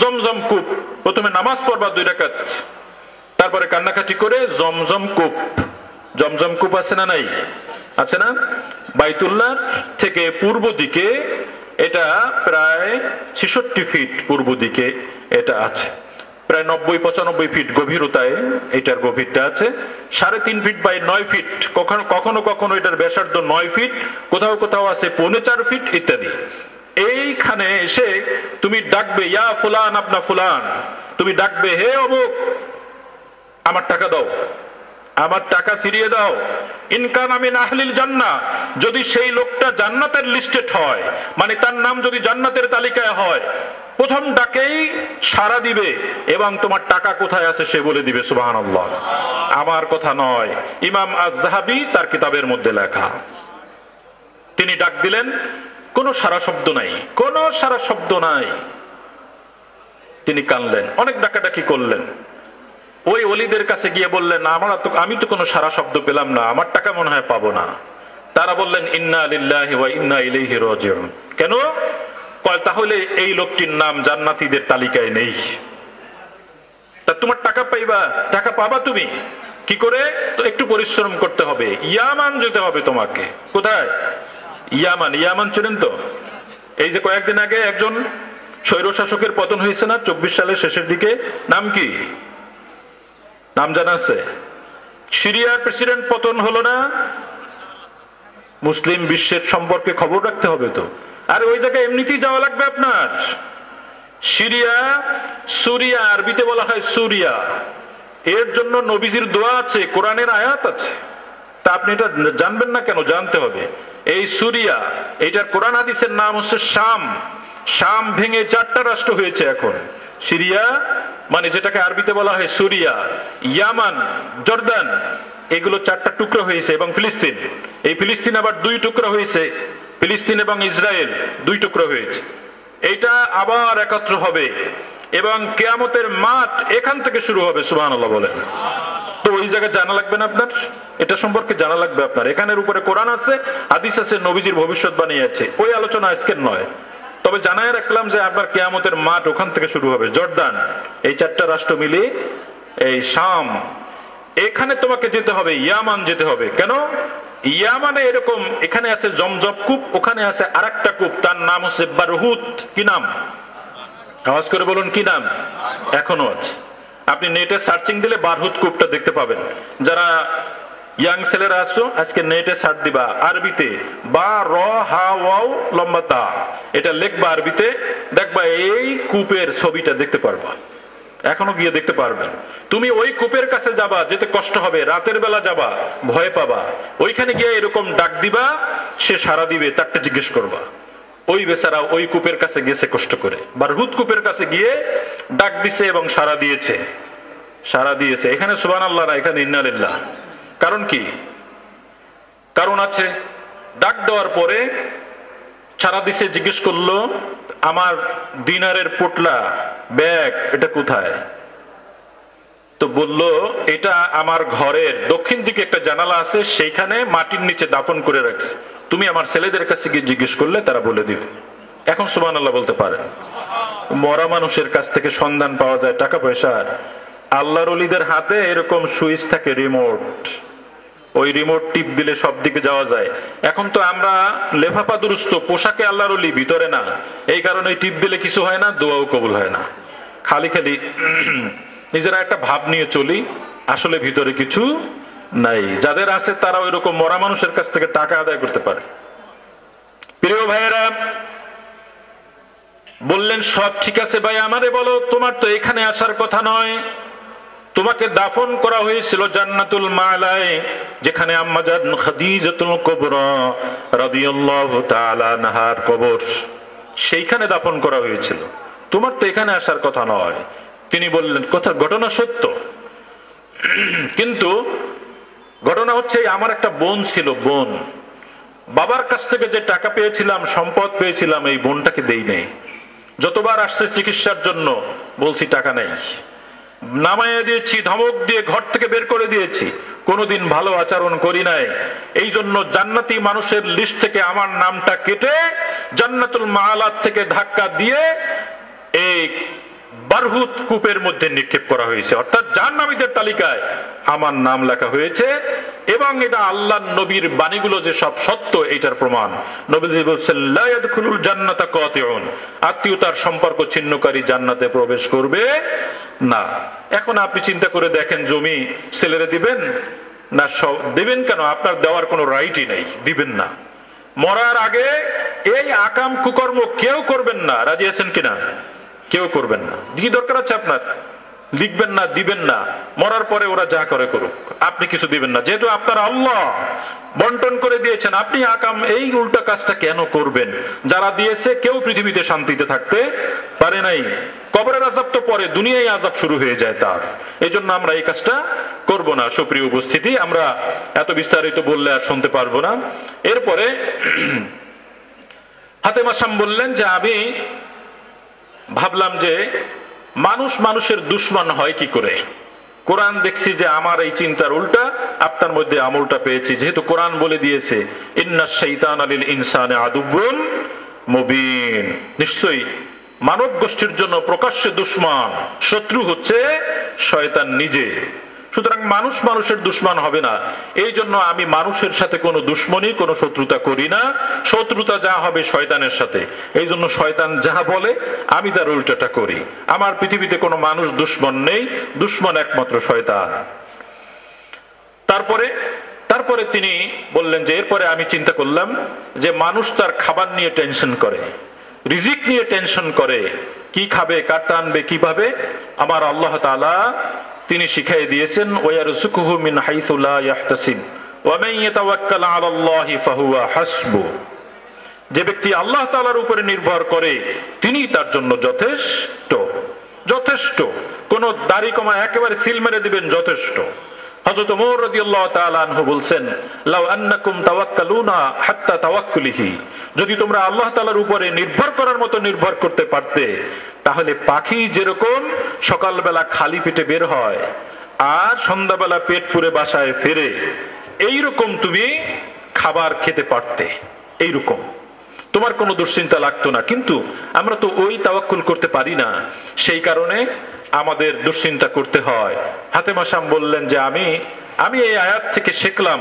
জমজম কূপ, প্রথমে নামাজ পড়বা 2 রাকাত, তারপরে কান্নাকাটি করে জমজম কূপ আছে না নাই? আছে না? বাইতুল্লাহ থেকে পূর্ব দিকে, এটা প্রায় 66 ফিট পূর্ব দিকে এটা আছে, প্রায় 90-95 ফিট গভীরতায় এটার গভীরতা আছে, 3.5 ফিট বাই 9 ফিট, কখনো কখনো এটার ব্যাসার্ধ 9 ফিট, কোথাও আছে 4.25 ফিট ইত্যাদি। এইখানে এসে তুমি ডাকবে, ইয়া ফুলান আপনা ফুলান, তুমি ডাকবে, হে অমুক, আমার টাকা দাও, আমার টাকা ফিরিয়ে দাও। ইনকান আমিন আহলিল জান্নাহ, যদি সেই লোকটা জান্নাতের লিস্টেড হয়, মানে তার নাম যদি জান্নাতের তালিকায় হয়, প্রথম ডাকেই সাড়া দিবে এবং তোমার টাকা কোথায় আছে সে বলে দিবে। সুবহানাল্লাহ, আমার কথা নয়, ইমাম আয-যাহাবী তার কিতাবের মধ্যে লেখা। তিনি ডাক দিলেন, কোনো সারা শব্দ নাই, তিনি কানলেন, অনেক ডাকাডাকি করলেন। ওই ওলিদের কাছে গিয়ে বললেন, আমি তো কোনো সারা শব্দ পেলাম না, আমার টাকা মনে হয় পাবো না। তারা বললেন, ইন্না লিল্লাহি ওয়া ইন্না ইলাইহি রাজিউন। কেন? তাহলে এই লোকটির নাম জান্নাতীদের তালিকায় নেই। তা তোমার টাকা পাবা তুমি কি করে? তো একটু পরিশ্রম করতে হবে, ইয়ামান যেতে হবে তোমাকে। কোথায়? ইয়ামান চেনেন তো? এই যে কয়েকদিন আগে একজন স্বৈরশাসকের পতন হয়েছে না, 24 সালের শেষের দিকে, নাম কি? নাম জানা আছে? সিরিয়ার প্রেসিডেন্ট পতন হলো না? মুসলিম বিশ্বের সম্পর্কে খবর রাখতে হবে তো। আর ওই জায়গায় এমনিতেই যাওয়া লাগবে আপনার। সুরিয়া আরবিতে বলা হয় সুরিয়া, এর জন্য নবীজির দোয়া আছে, কোরআনের আয়াত আছে। তা আপনি এটা জানবেন না কেন? জানতে হবে। এই সুরিয়া, এইটার কোরআন হাদিসের নাম হচ্ছে শাম ভেঙে 4টা রাষ্ট্র হয়েছে এখন। সিরিয়া মানে যেটাকে আরবিতে বলা হয় সুরিয়া, ইয়ামান, জর্দান, এগুলো 4টা টুকরো হয়েছে, এবং ফিলিস্তিন, এই ফিলিস্তিন আবার 2 টুকরো হয়েছে, ফিলিস্তিন এবং ইসরায়েল 2 টুকরো হয়েছে। এইটা আবার একত্র হবে এবং কিয়ামতের মাঠ এখান থেকে শুরু হবে। সুবহানাল্লাহ বলেন। তো ওই জায়গায় জানা লাগবে না আপনার, এটা সম্পর্কে জানা লাগবে আপনার। এখানের উপরে কোরআন আছে, হাদিস আছে, নবীজির ভবিষ্যৎবাণী আছে। ওই আলোচনা আজকের নয়, তবে জানাই রাখলাম যে আপনার কিয়ামতের মাঠ ওখান থেকে শুরু হবে। জর্দান, এই 4টা রাষ্ট্র মিলে এই শাম, এখানে তোমাকে যেতে হবে, ইয়ামান যেতে হবে। কেন? ইয়ামানে এরকম, এখানে আছে জমজম কূপ, ওখানে আছে আরেকটা কূপ, তার নাম হচ্ছে বারহুত। কি নাম? আওয়াজ করে বলুন, কি নাম? এখনো আছে। আপনি নেটে সার্চিং দিলে বারহুত কূপটা দেখতে পাবেন। যারা ইয়াং ছেলেরা আছো, আজকে নেটে সার্চ দিবা আরবিতে, বা র হা ওয়াও লম্বা তা, এটা লিখবা আরবিতে, দেখবা এই কূপের ছবিটা দেখতে পারবা। এখনো গিয়ে দেখতে পারবেন। তুমি ওই কূপের কাছে যাবা, যেতে কষ্ট হবে, রাতের বেলা যাবা, ভয় পাবা। ওইখানে গিয়ে এরকম ডাক দিবা, সে সাড়া দিবে, তারটা জিজ্ঞেস করবা। ওই বেচারা ওই কূপের কাছে গেছে কষ্ট করে, বারহুত কূপের কাছে গিয়ে ডাক দিছে এবং সাড়া দিয়েছে। এখানে সুবহানাল্লাহ না, এখানে ইন্না লিল্লাহ। কারণ কি? কারণ আছে। ডাক দেওয়ার পরে সাড়া দিছে, জিজ্ঞেস করলো, আমার দিনারের পোটলা, ব্যাগ, এটা কোথায়? তো বলল, এটা আমার ঘরের দক্ষিণ দিকে একটা জানালা আছে, সেইখানে মাটির নিচে দাফন করে রাখছে। তুমি আমার ছেলেদের কাছে গিয়ে জিজ্ঞেস করলে তারা বলে দিবে। এখন সুবহানাল্লাহ বলতে পারে। মরা মানুষের কাছ থেকে সন্ধান পাওয়া যায় টাকা পয়সার। আল্লাহর ওলিদের হাতে এরকম সুইচ থাকে, রিমোট, ওই রিমোট টিপ দিলে সব দিকে যাওয়া যায়। এখন তো আমরা লেফাফা দুরুস্ত, পোশাকে আল্লাহর ওলি, ভিতরে না। এই কারণে টিপ দিলে কিছু হয় না, দোয়াও কবুল হয় না। খালি নিজেরা একটা ভাব নিয়ে চলি, আসলে ভিতরে কিছু নাই। যাদের আছে তারা ওই রকম মরা মানুষের কাছ থেকে টাকা আদায় করতে পারে। প্রিয় ভাইয়েরা, বললেন সব ঠিক আছে ভাই, আমারে বলো, তোমার তো এখানে আসার কথা নয়, তোমাকে দাফন করা হয়েছিল জান্নাতুল মালায়, যেখানে আম্মা জান খাদিজাতুল কুবরা রাদিয়াল্লাহু তাআলা আনহার কবর, সেইখানে দাফন করা হয়েছিল। তোমার তো এখানে আসার কথা নয়। তিনি বললেন, ঘটনা সত্য, কিন্তু ঘটনা হচ্ছে আমার একটা বোন ছিল, বোন, বাবার কাছ থেকে যে টাকা পেয়েছিলাম, সম্পদ পেয়েছিলাম, এই বোনটাকে দেই নাই। যতবার আসছে চিকিৎসার জন্য, বলছি টাকা নেই। নামাইয়া দিয়েছি, ধমক দিয়ে ঘর থেকে বের করে দিয়েছি, কোনোদিন ভালো আচরণ করি নাই। এই জন্য জান্নাতি মানুষের লিস্ট থেকে আমার নামটা কেটে জান্নাতুল মাআলাত থেকে ধাক্কা দিয়ে এই বারহুত কূপের মধ্যে নিক্ষেপ করা হয়েছে, অর্থাৎ জাহান্নামীদের তালিকায় আমার নাম লেখা হয়েছে। এবং এটা আল্লাহর নবীর বাণীগুলো যে সব সত্য এটার প্রমাণ। নবীজি বলেছেন, লা ইয়াদখুলুল জান্নাতা কাতিউন, আত্মীয়তার সম্পর্ক ছিন্নকারী জান্নাতে প্রবেশ করবে না। এখন আপনি চিন্তা করে দেখেন, জমি ছেলেরে দিবেন না? সব দিবেন কেন? আপনার দেওয়ার কোনো রাইটই নেই, দিবেন না। মরার আগে এই আকাম কুকর্ম কেউ করবেন না, রাজি আছেন কিনা? কেউ করবেন না। কি দরকার আছে আপনার? লিখবেন না, দিবেন না। মরার পরে ওরা যা করে করুক, আপনি কিছু দিবেন না। যেহেতু আপনার আল্লাহ বন্টন করে দিয়েছেন, আপনি আকাম এই উল্টা কাজটা কেন করবেন? যারা দিয়েছে কেউ পৃথিবীতে শান্তিতে থাকতে পারে নাই। কবরের আযাব তো পরে, দুনিয়ায় আযাব শুরু হয়ে যায় তার। এই জন্য আমরা এই কাজটা করব না। সুপ্রিয় উপস্থিতি, আমরা এত বিস্তারিত বললে আর শুনতে পারবো না। এরপরে হাতেম আসাম বললেন যে আমি ভাবলাম যে মানুষ মানুষের দুশমন হয় কি করে। কোরআন দেখছি যে আমার এই চিন্তার উল্টা, আপনার মধ্যে আমলটা পেয়েছি। যেহেতু কোরআন বলে দিয়েছে ইন্নাশ শাইতানা লিল ইনসানি আদুব্বুন মুবিন, নিশ্চয়ই মানব গোষ্ঠীর জন্য প্রকাশ্যে দুশমন, শত্রু হচ্ছে শয়তান নিজে। সুতরাং মানুষ মানুষের দুশমন হবে না। এই জন্য আমি মানুষের সাথে কোনো দুশ্মনী, কোনো শত্রুতা করি না। শত্রুতা যা হবে শয়তানের সাথে। এই জন্য শয়তান যা বলে আমি তার উল্টাটা করি। আমার পৃথিবীতে কোনো মানুষ দুশ্মন নেই, দুশ্মন একমাত্র শয়তান। তারপরে তিনি বললেন যে এরপরে আমি চিন্তা করলাম যে মানুষ তার খাবার নিয়ে টেনশন করে, রিজিক নিয়ে টেনশন করে, কি খাবে, কাটতে আনবে কিভাবে। আমার আল্লাহ তাআলা তিনি শিখাই দিয়েছেন, ওয়ারযুকুহু মিন হাইসু লা ইয়াহতাসিব ওয়া মান ইয়াতাওয়াক্কাল আলাল্লাহি ফাহুয়া হাসবু। যে ব্যক্তি আল্লাহ তাআলার উপরে নির্ভর করে তিনি তার জন্য যথেষ্ট। যথেষ্ট, কোন দাড়ি কমা একেবারে সিল মেরে দিবেন, যথেষ্ট। হযরত ওমর রাদিয়াল্লাহু তাআলা আনহু বলছেন, লাউ আন্নাকুম তাওয়াক্কালুনা হাত্তা তাওয়াক্কুলিহি, যদি তোমরা আল্লাহ তাআলার উপরে নির্ভর করার মতো নির্ভর করতে পারতে, তাহলে পাখি যেরকম সকালবেলা খালি পেটে বের হয় আর সন্ধ্যাবেলা পেট পুরে বাসায় ফেরে, এইরকম তুমি খাবার খেতে পারতে, এইরকম তোমার কোনো দুশ্চিন্তা লাগতো না। কিন্তু আমরা তো ওই তাওয়াক্কুল করতে পারি না, সেই কারণে আমাদের দুশ্চিন্তা করতে হয়। হাতেম আসাম বললেন যে আমি এই আয়াত থেকে শিখলাম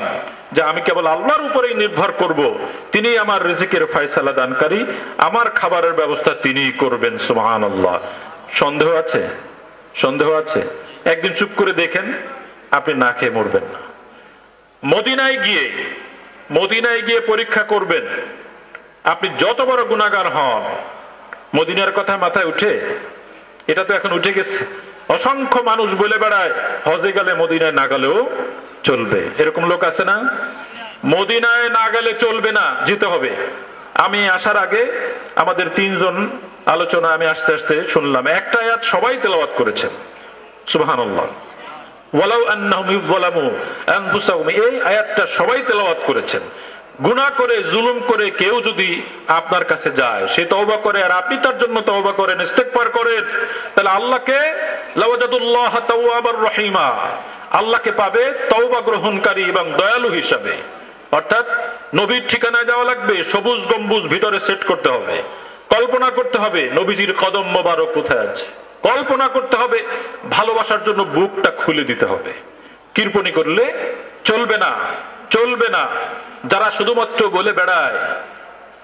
যে আমি কেবল আল্লাহর উপরেই নির্ভর করব, তিনি আমার রিজিকের ফয়সালা দানকারী, আমার খাবারের ব্যবস্থা তিনিই করবেন। সুবহানাল্লাহ। সন্দেহ আছে? সন্দেহ আছে? একদিন চুপ করে দেখেন, আপনি না খেয়ে মরবেন না। মদিনায় গিয়ে পরীক্ষা করবেন, আপনি যত বড় গুনাহগার হন, মদিনার কথা মাথায় উঠে? এটা তো এখন উঠে গেছে। অসংখ্য মানুষ বলে বেড়ায় হজে গেলে মদিনায় না গেলেও চলবে। এরকম লোক আছে না? মদিনায় না গেলে চলবে না, যেতে হবে। আমি আসার আগে আমাদের তিনজন আলোচনা আমি আস্তে আস্তে শুনলাম, একটা আয়াত সবাই তেলাওয়াত করেছেন, সুবহানাল্লাহ। ওয়ালাউ আন্নাহুম ইযলামু আনফুসাহুম, এই আয়াতটা সবাই তেলাওয়াত করেছেন। গুনাহ করে, জুলুম করে কেউ যদি আপনার কাছে যায়, সে তওবা করে আর আপনি তার জন্য তওবা করেন, ইস্তেগফার করেন, তাহলে আল্লাহকে লাওয়াজাদুল্লাহ তাওয়াবার রহিমা, আল্লাহকে পাবে তওবা গ্রহণকারী এবং দয়ালু হিসাবে। অর্থাৎ নবীর ঠিকানায় যাওয়া লাগবে, সবুজ গম্বুজ ভিতরে সেট করতে হবে, কল্পনা করতে হবে নবীজির কদম মোবারক কোথায় আছে, কল্পনা করতে হবে, ভালোবাসার জন্য বুকটা খুলে দিতে হবে। কৃপণী করলে চলবে না, চলবে না। যারা শুধুমাত্র বলে বেড়ায়,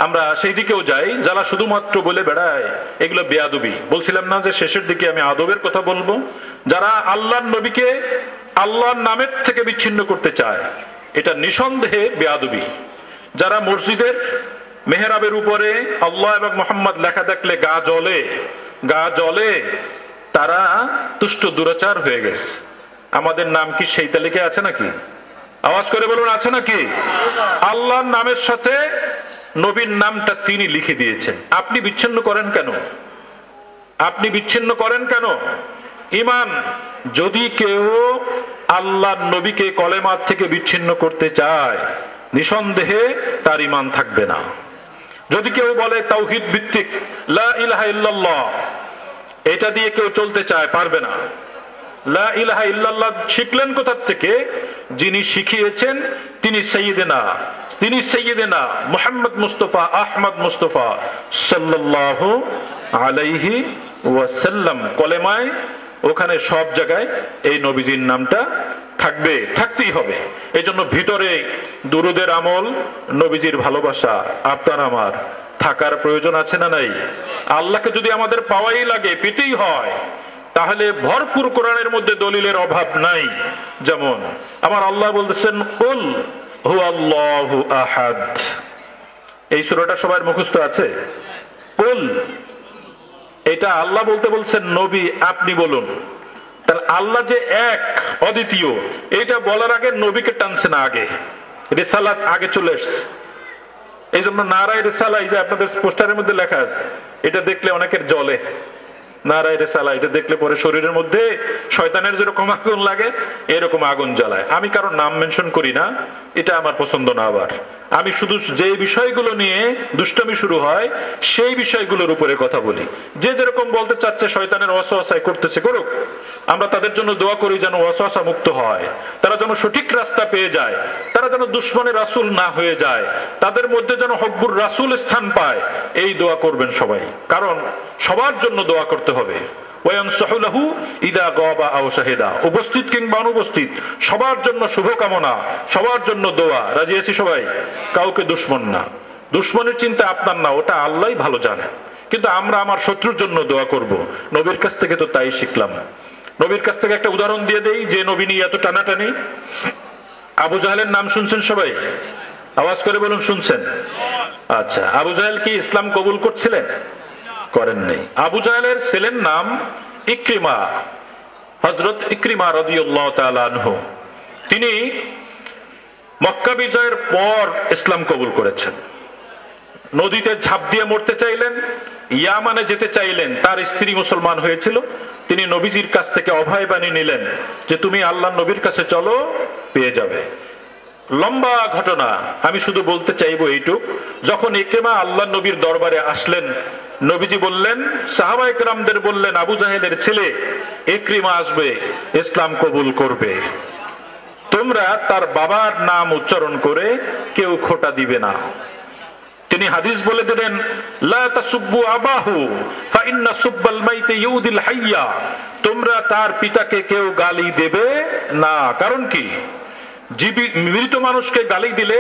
আমরা সেই দিকেও যাই, যারা শুধুমাত্র বলে বেড়ায়, এগুলো বেয়াদবি। বলছিলাম না যে শেষের দিকে আমি আদবের কথা বলবো? যারা আল্লাহর নবীকে আল্লাহর নামের থেকে বিচ্ছিন্ন করতে চায়, এটা নিঃসন্দেহে বেয়াদবি। যারা মসজিদের মেহরাবের উপরে আল্লাহ এবং মুহাম্মদ লেখা দেখলে গা জ্বলে, তারা তুষ্ট দুরাচার হয়ে গেছে। আমাদের নাম কি সেই তালিকায় আছে নাকি? আওয়াজ করে বলুন, আছে নাকি? আল্লাহর নামের সাথে নবীর নামটা তিনি লিখে দিয়েছেন। আপনি বিচ্ছিন্ন করেন কেন? আপনি বিচ্ছিন্ন করেন কেন? ঈমান, যদি কেউ আল্লাহর নবীকে কলেমার থেকে বিচ্ছিন্ন করতে চায়, নিঃসন্দেহে তার ঈমান থাকবে না। যদি কেউ বলে তাওহীদ ভিত্তিক লা ইলাহা ইল্লাল্লাহ, এটা দিয়ে কেউ চলতে চায়, পারবে না। লা ইলাহা ইল্লাল্লাহ শিখলেন কোথা থেকে? যিনি শিখিয়েছেন তিনি সাইয়্যিদেনা মুহাম্মদ মুস্তাফা আহমদ মুস্তাফা সাল্লাল্লাহু আলাইহি ওয়াসাল্লাম। কলেমায় ওখানে সব জায়গায় এই নবীজির নামটা থাকতেই হবে। এই জন্য ভিতরে দুরুদের আমল, নবীজির ভালোবাসা আপনার আমার থাকার প্রয়োজন আছে না নাই? আল্লাহকে যদি আমাদের পাওয়াই লাগে, পেতেই হয়, তাহলে ভরপুর কোরআনের মধ্যে দলিলের অভাব নাই। যেমন আমার আল্লাহ বলতেছেন কুল হুয়াল্লাহু আহাদ, এই সূরাটা সবার মুখস্থ আছে? কুল, এটা আল্লাহ বলতে বলছেন, নবী আপনি বলুন। তাহলে আল্লাহ যে এক, অদ্বিতীয়, এটা বলার আগে নবীকে টানছে না, আগে রিসালাত আগে চলে এসছে। এই জন্য নারায়ে রিসালা, এই যে আপনাদের পোস্টারের মধ্যে লেখা আছে, এটা দেখলে অনেকের জ্বলে। নারায়ে রিসালা এটা দেখলে পরে শরীরের মধ্যে শয়তানের যেরকম আগুন লাগে এরকম আগুন জ্বালায়। আমি কারোর নাম মেনশন করি না, এটা আমার পছন্দ না। আবার আমি শুধু যে বিষয়গুলো নিয়ে দুষ্টামি শুরু হয় সেই বিষয়গুলোর উপরে কথা বলি। যে যেরকম বলতে চাচ্ছে, শয়তানের ওয়াসওয়াসায় করতেছে করুক, আমরা তাদের জন্য দোয়া করি যেন ওয়াসওয়াসা মুক্ত হয়, তারা যেন সঠিক রাস্তা পেয়ে যায়, তারা যেন দুশমনের রাসূল না হয়ে যায়, তাদের মধ্যে যেন হব্বুর রাসূল স্থান পায়। এই দোয়া করবেন সবাই, কারণ সবার জন্য দোয়া করতে হবে। ওয়ানসাহু লাহু ইদা গাবা আও শাহিদা, উপস্থিত কিংবা অনুপস্থিত সবার জন্য শুভকামনা, সবার জন্য দোয়া। রাজি আছি সবাই? কাউকে দুশমন না, দুশমনের চিন্তা আপনার না, ওটা আল্লাহই ভালো জানে। কিন্তু আমরা আমার শত্রুর জন্য দোয়া করব। নবীর কাছ থেকে তো তাই শিখলাম। নবীর কাছ থেকে একটা উদাহরণ দিয়ে দেই, যে নবী নিয়ে এত টানাটানি। আবু জাহেলের নাম শুনছেন সবাই? আওয়াজ করে বলুন শুনছেন? আচ্ছা, আবু জাহেল কি ইসলাম কবুল করছিলেন? করেন নাই। আবু জাহেলের ছেলের নাম ইকরিমা, হযরত ইকরিমা রাদিয়াল্লাহু তাআলা আনহু। তিনি মক্কা বিজয়ের পর ইসলাম কবুল করেছেন। নদীতে ঝাঁপ দিয়ে মরতে চাইলেন, ইয়ামানে যেতে চাইলেন, তার স্ত্রী মুসলমান হয়েছিল। তিনি নবীজির কাছ থেকে অভয় বাণী নিলেন যে তুমি আল্লাহর নবীর কাছে চলো, পেয়ে যাবে। লম্বা ঘটনা, আমি শুধু বলতে চাইবো এইটুক। যখন ইকরিমা আল্লাহর নবীর দরবারে আসলেন, নবীজি বললেন, সাহাবায়ে কেরামদের বললেন, আবু জাহেলের ছেলে ইকরিমা আসবে, ইসলাম কবুল করবে, তোমরা তার বাবার নাম উচ্চারণ করে কেউ খোঁটা দিবে না। তিনি হাদিস বলে দিলেন, লা তাসুব্বু আবাহু ফা ইন্না সুব্বাল মাইতি ইউদিল হাইয়া, তোমরা তার পিতাকে কেউ গালি দেবে না। কারণ কি? মৃত মানুষকে গালি দিলে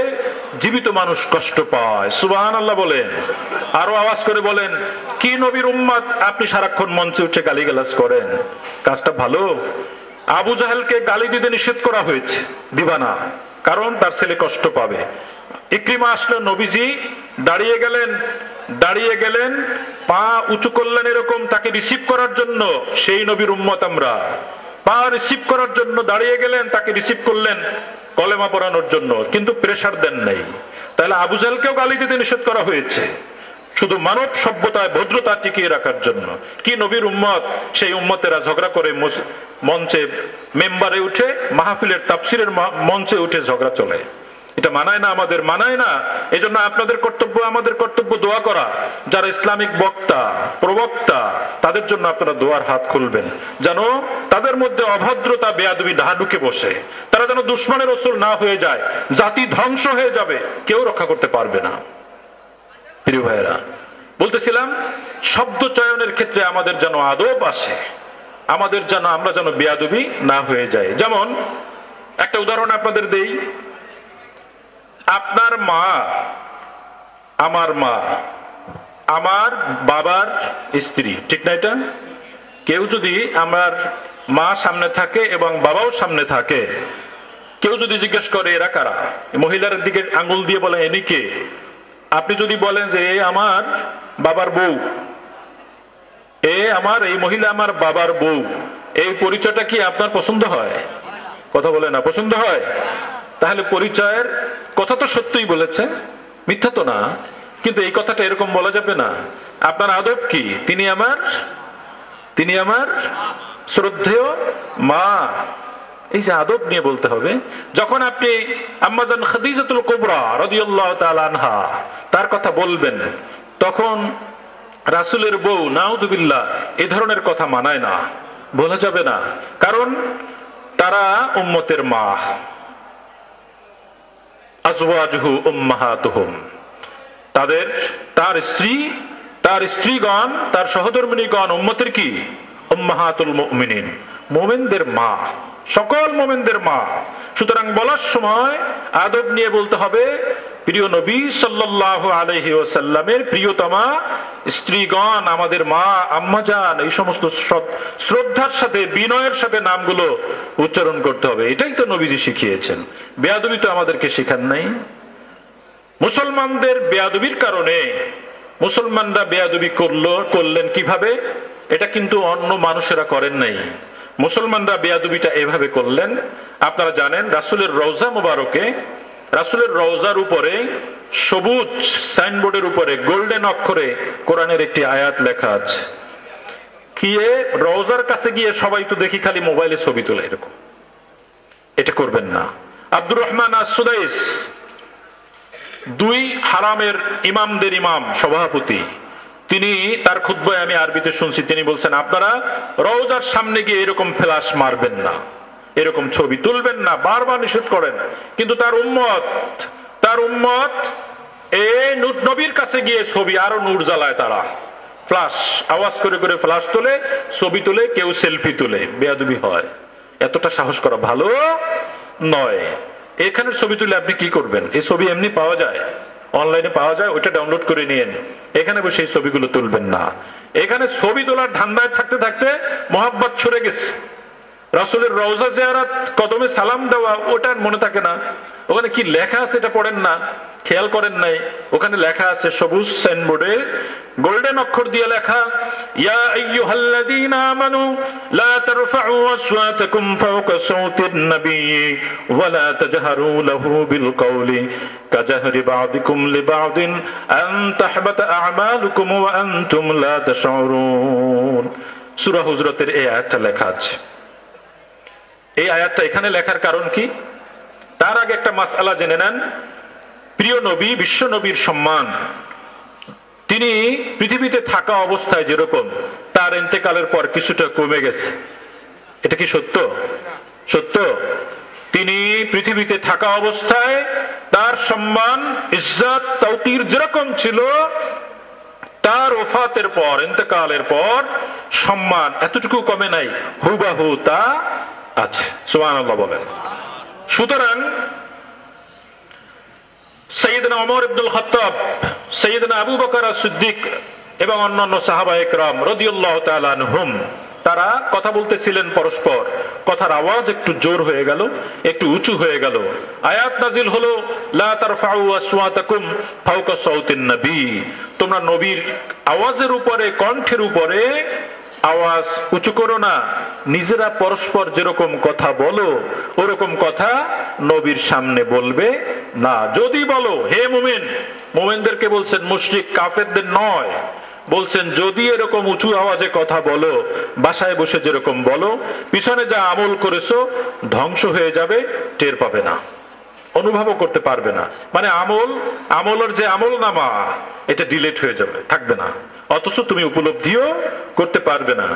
জীবিত মানুষ কষ্ট পায়। সুবহানাল্লাহ বলেন। আরো আওয়াজ করে বলেন, কি নবীর উম্মত আপনি সারাক্ষণ মঞ্চে উঠে গালিগালাজ করেন, কাজটা ভালো? আবু জাহেলকে গালি দিতে নিষেধ করা হয়েছে, দিবা না, কারণ তার ছেলে কষ্ট পাবে। ইকরিমা আসলো, নবীজি দাঁড়িয়ে গেলেন, পা উঁচু করলেন এরকম তাকে রিসিভ করার জন্য। সেই নবীর উম্মত আমরা, পা রিসিভ করার জন্য দাঁড়িয়ে গেলেন, তাকে রিসিভ করলেন কলেমা পড়ানোর জন্য, কিন্তু প্রেসার দেন নাই। তাহলে আবু জাহেলকেও গালি দিতে নিষেধ করা হয়েছে, শুধু মানব সভ্যতায় ভদ্রতা টিকিয়ে রাখার জন্য। কি নবীর উম্মত, সেই উম্মতেরা ঝগড়া করে মঞ্চে, মেম্বারে উঠে, মাহফিলের তাফসিরের মঞ্চে উঠে ঝগড়া চলে। এটা মানায় না, আমাদের মানায় না। এই জন্য আপনাদের কর্তব্য, আমাদের কর্তব্য দোয়া করা। যারা ইসলামিক বক্তা, প্রবক্তা, তাদের জন্য আপনারা দোয়ার হাত খুলবেন, যেন তাদের মধ্যে অভদ্রতা, বেয়াদবি না ঢুকে বসে, তারা যেন দুশমনের রাসূল না হয়ে যায়, জাতি ধ্বংস হয়ে যাবে, কেউ রক্ষা করতে পারবে না। প্রিয় ভাইয়েরা, বলতেছিলাম শব্দ চয়নের ক্ষেত্রে আমাদের যেন আদব আসে, আমরা যেন বেয়াদবি না হয়ে যায়। যেমন একটা উদাহরণ আপনাদের দেই। আপনার মা, আমার মা, আমার বাবার স্ত্রী, ঠিক না? এটা কেউ যদি আমার মা সামনে থাকে এবং বাবাও সামনে থাকে, কেউ যদি জিজ্ঞেস করে এরা কারা, মহিলার দিকে আঙ্গুল দিয়ে বলে এনি কে, আপনি যদি বলেন যে এ আমার বাবার বউ, এই মহিলা আমার বাবার বউ, এই পরিচয়টা কি আপনার পছন্দ হয়? কথা বলে না, পছন্দ হয়? তাহলে পরিচয়ের কথা তো সত্যিই বলেছে, মিথ্যা তো না। কিন্তু এই কথাটা এরকম বলা যাবে না। আপনার আদব কি? তিনি আমার শ্রদ্ধেয় মা। এই যে আদব নিয়ে বলতে হবে। যখন আপনি আম্মাজান খাদিজাতুল কুবরা রাদিয়াল্লাহু তাআলা আনহা তার কথা বলবেন, তখন রাসূলের বউ, নাউযুবিল্লাহ, এই ধরনের কথা মানায় না। বলা যাবে না, কারণ তারা উম্মতের মা। আজওয়াজুহু উম্মাহাতুহুম, তার স্ত্রীগণ, তার সহধর্মিণীগণ উম্মতের কি? উম্মাহাতুল মুমিনিন, মুমিনদের মা, সকল মুমিনদের মা। সুতরাং বলার সময় আদব নিয়ে বলতে হবে, প্রিয় নবী সাল্লাল্লাহু আলাইহি ওয়াসাল্লামের প্রিয়তমা স্ত্রীগণ, আমাদের মা, আম্মাজান, এই সমস্ত শ্রদ্ধার সাথে, বিনয়ের সাথে নামগুলো উচ্চারণ করতে হবে। এটাই তো নবীজি শিখিয়েছেন। বেয়াদবি তো আমাদেরকে শেখান নাই। মুসলমানদের বেয়াদবির কারণে মুসলমানরা বেয়াদবি করলেন কিভাবে? এটা কিন্তু অন্য মানুষেরা করেন নাই। মুসলমানরা বেয়াদবিটা এভাবে করলেন। আপনারা জানেন, রাসূলের রওজা মুবারকে, রাসূলের রওজার উপরে সবুজ সাইনবোর্ডের উপরে গোল্ডেন অক্ষরে কোরআনের একটি আয়াত লেখা আছে। কি? রওজার কাছে গিয়ে সবাই তো দেখি খালি মোবাইলে ছবি তোলে, এরকম। এটা করবেন না। আব্দুর রহমান আস-সুদাইস, দুই হারামের ইমামদের ইমাম, সভাপতি, তিনি তার খুতবায়, আমি আরবিতে শুনছি, তিনি বলছেন, আপনারা রওজার সামনে গিয়ে এরকম ফ্ল্যাশ মারবেন না, এরকম ছবি তুলবেন না, বারবার নিষেধ করেন। কিন্তু তার উম্মত এই নবীর কাছে গিয়ে ছবি আরো নূর জ্বালায়, তারা ফ্ল্যাশ আওয়াজ করে করে ফ্ল্যাশ তোলে, ছবি তোলে, কেউ সেলফি তোলে। বেয়াদবি হয়। এতটা সাহস করা ভালো নয়। এখানে ছবি তুলে আপনি কি করবেন? এই ছবি এমনি পাওয়া যায়, অনলাইনে পাওয়া যায়, ওইটা ডাউনলোড করে নিয়েন। এখানে বসে এই ছবিগুলো তুলবেন না। এখানে ছবি তোলার ধান্দায় থাকতে থাকতে মহাব্বত ছড়ে গেছে। রাসূলের রওজা জিয়ারত, কদমে সালাম দেওয়া, ওটা মনে থাকে না। ওখানে কি লেখা আছে এটা পড়েন না, খেয়াল করেন নাই? ওখানে লেখা আছে সবুজ সাইনবোর্ডে গোল্ডেন অক্ষর দিয়ে লেখা, ইয়া আইয়ুহাল্লাযীনা আমানু লা তারফাউ আসওয়াতাকুম ফাওকা সাওতিন নবী ওয়া লা তাজহারু লাহু বিল কওলি কাজাহরি বা'দিকুম লিবা'দিন আন তাহবাতা আ'মালুকুম ওয়া আনতুম লা তাশউরুন। সূরা হুজরাতের এই আয়াতটা লেখা আছে। এই আয়াতটা এখানে লেখার কারণ কি? তার আগে একটা মাসআলা জেনে নেন। প্রিয় নবী, বিশ্ব নবীর সম্মান, তিনি পৃথিবীতে থাকা অবস্থায় যেরকম, তার ইন্তেকালের পর কিছুটা কমে গেছে। এটা কি সত্য? সত্য। তিনি পৃথিবীতে থাকা অবস্থায় তার সম্মান, ইজ্জত, তাওকির যেরকম ছিল, তার ওফাতের পর, ইন্তেকালের পর সম্মান এতটুকু কমে নাই, হুবাহু তা আছে। সুবহানাল্লাহ বলেন। সুতরাং সাইয়েদনা ওমর ইবনুল খাত্তাব, সাইয়েদনা আবু বকর as-সিদ্দিক এবং অন্যান্য সাহাবায়ে কেরাম রাদিয়াল্লাহু তাআলা আনহুম, তারা কথা বলতেছিলেন পরস্পর। কথার আওয়াজ একটু জোর হয়ে গেল, একটু উঁচু হয়ে গেল। আয়াত নাজিল হলো, লা তারফাউ আসওয়াতাকুম ফাওকা সাওতিন নবী, তোমরা নবীর আওয়াজের উপরে, কণ্ঠের উপরে আওয়াজ উঁচু করো না। নিজেরা পরস্পর যেরকম কথা বলো, ওরকম কথা নবীর সামনে বলবে না। যদি বলো, হে মুমিন, মুমিনদেরকে বলছেন, মুশরিক কাফেরদের নয়, বলছেন যদি এরকম উঁচু আওয়াজে কথা বলো, বাসায় বসে যেরকম বলো, পিছনে যা আমল করেছো ধ্বংস হয়ে যাবে, টের পাবে না, অনুভবও করতে পারবে না। মানে আমলের যে আমল নামা, এটা ডিলিট হয়ে যাবে, থাকবে না, অথচ তুমি উপলব্ধিও করতে পারবে না।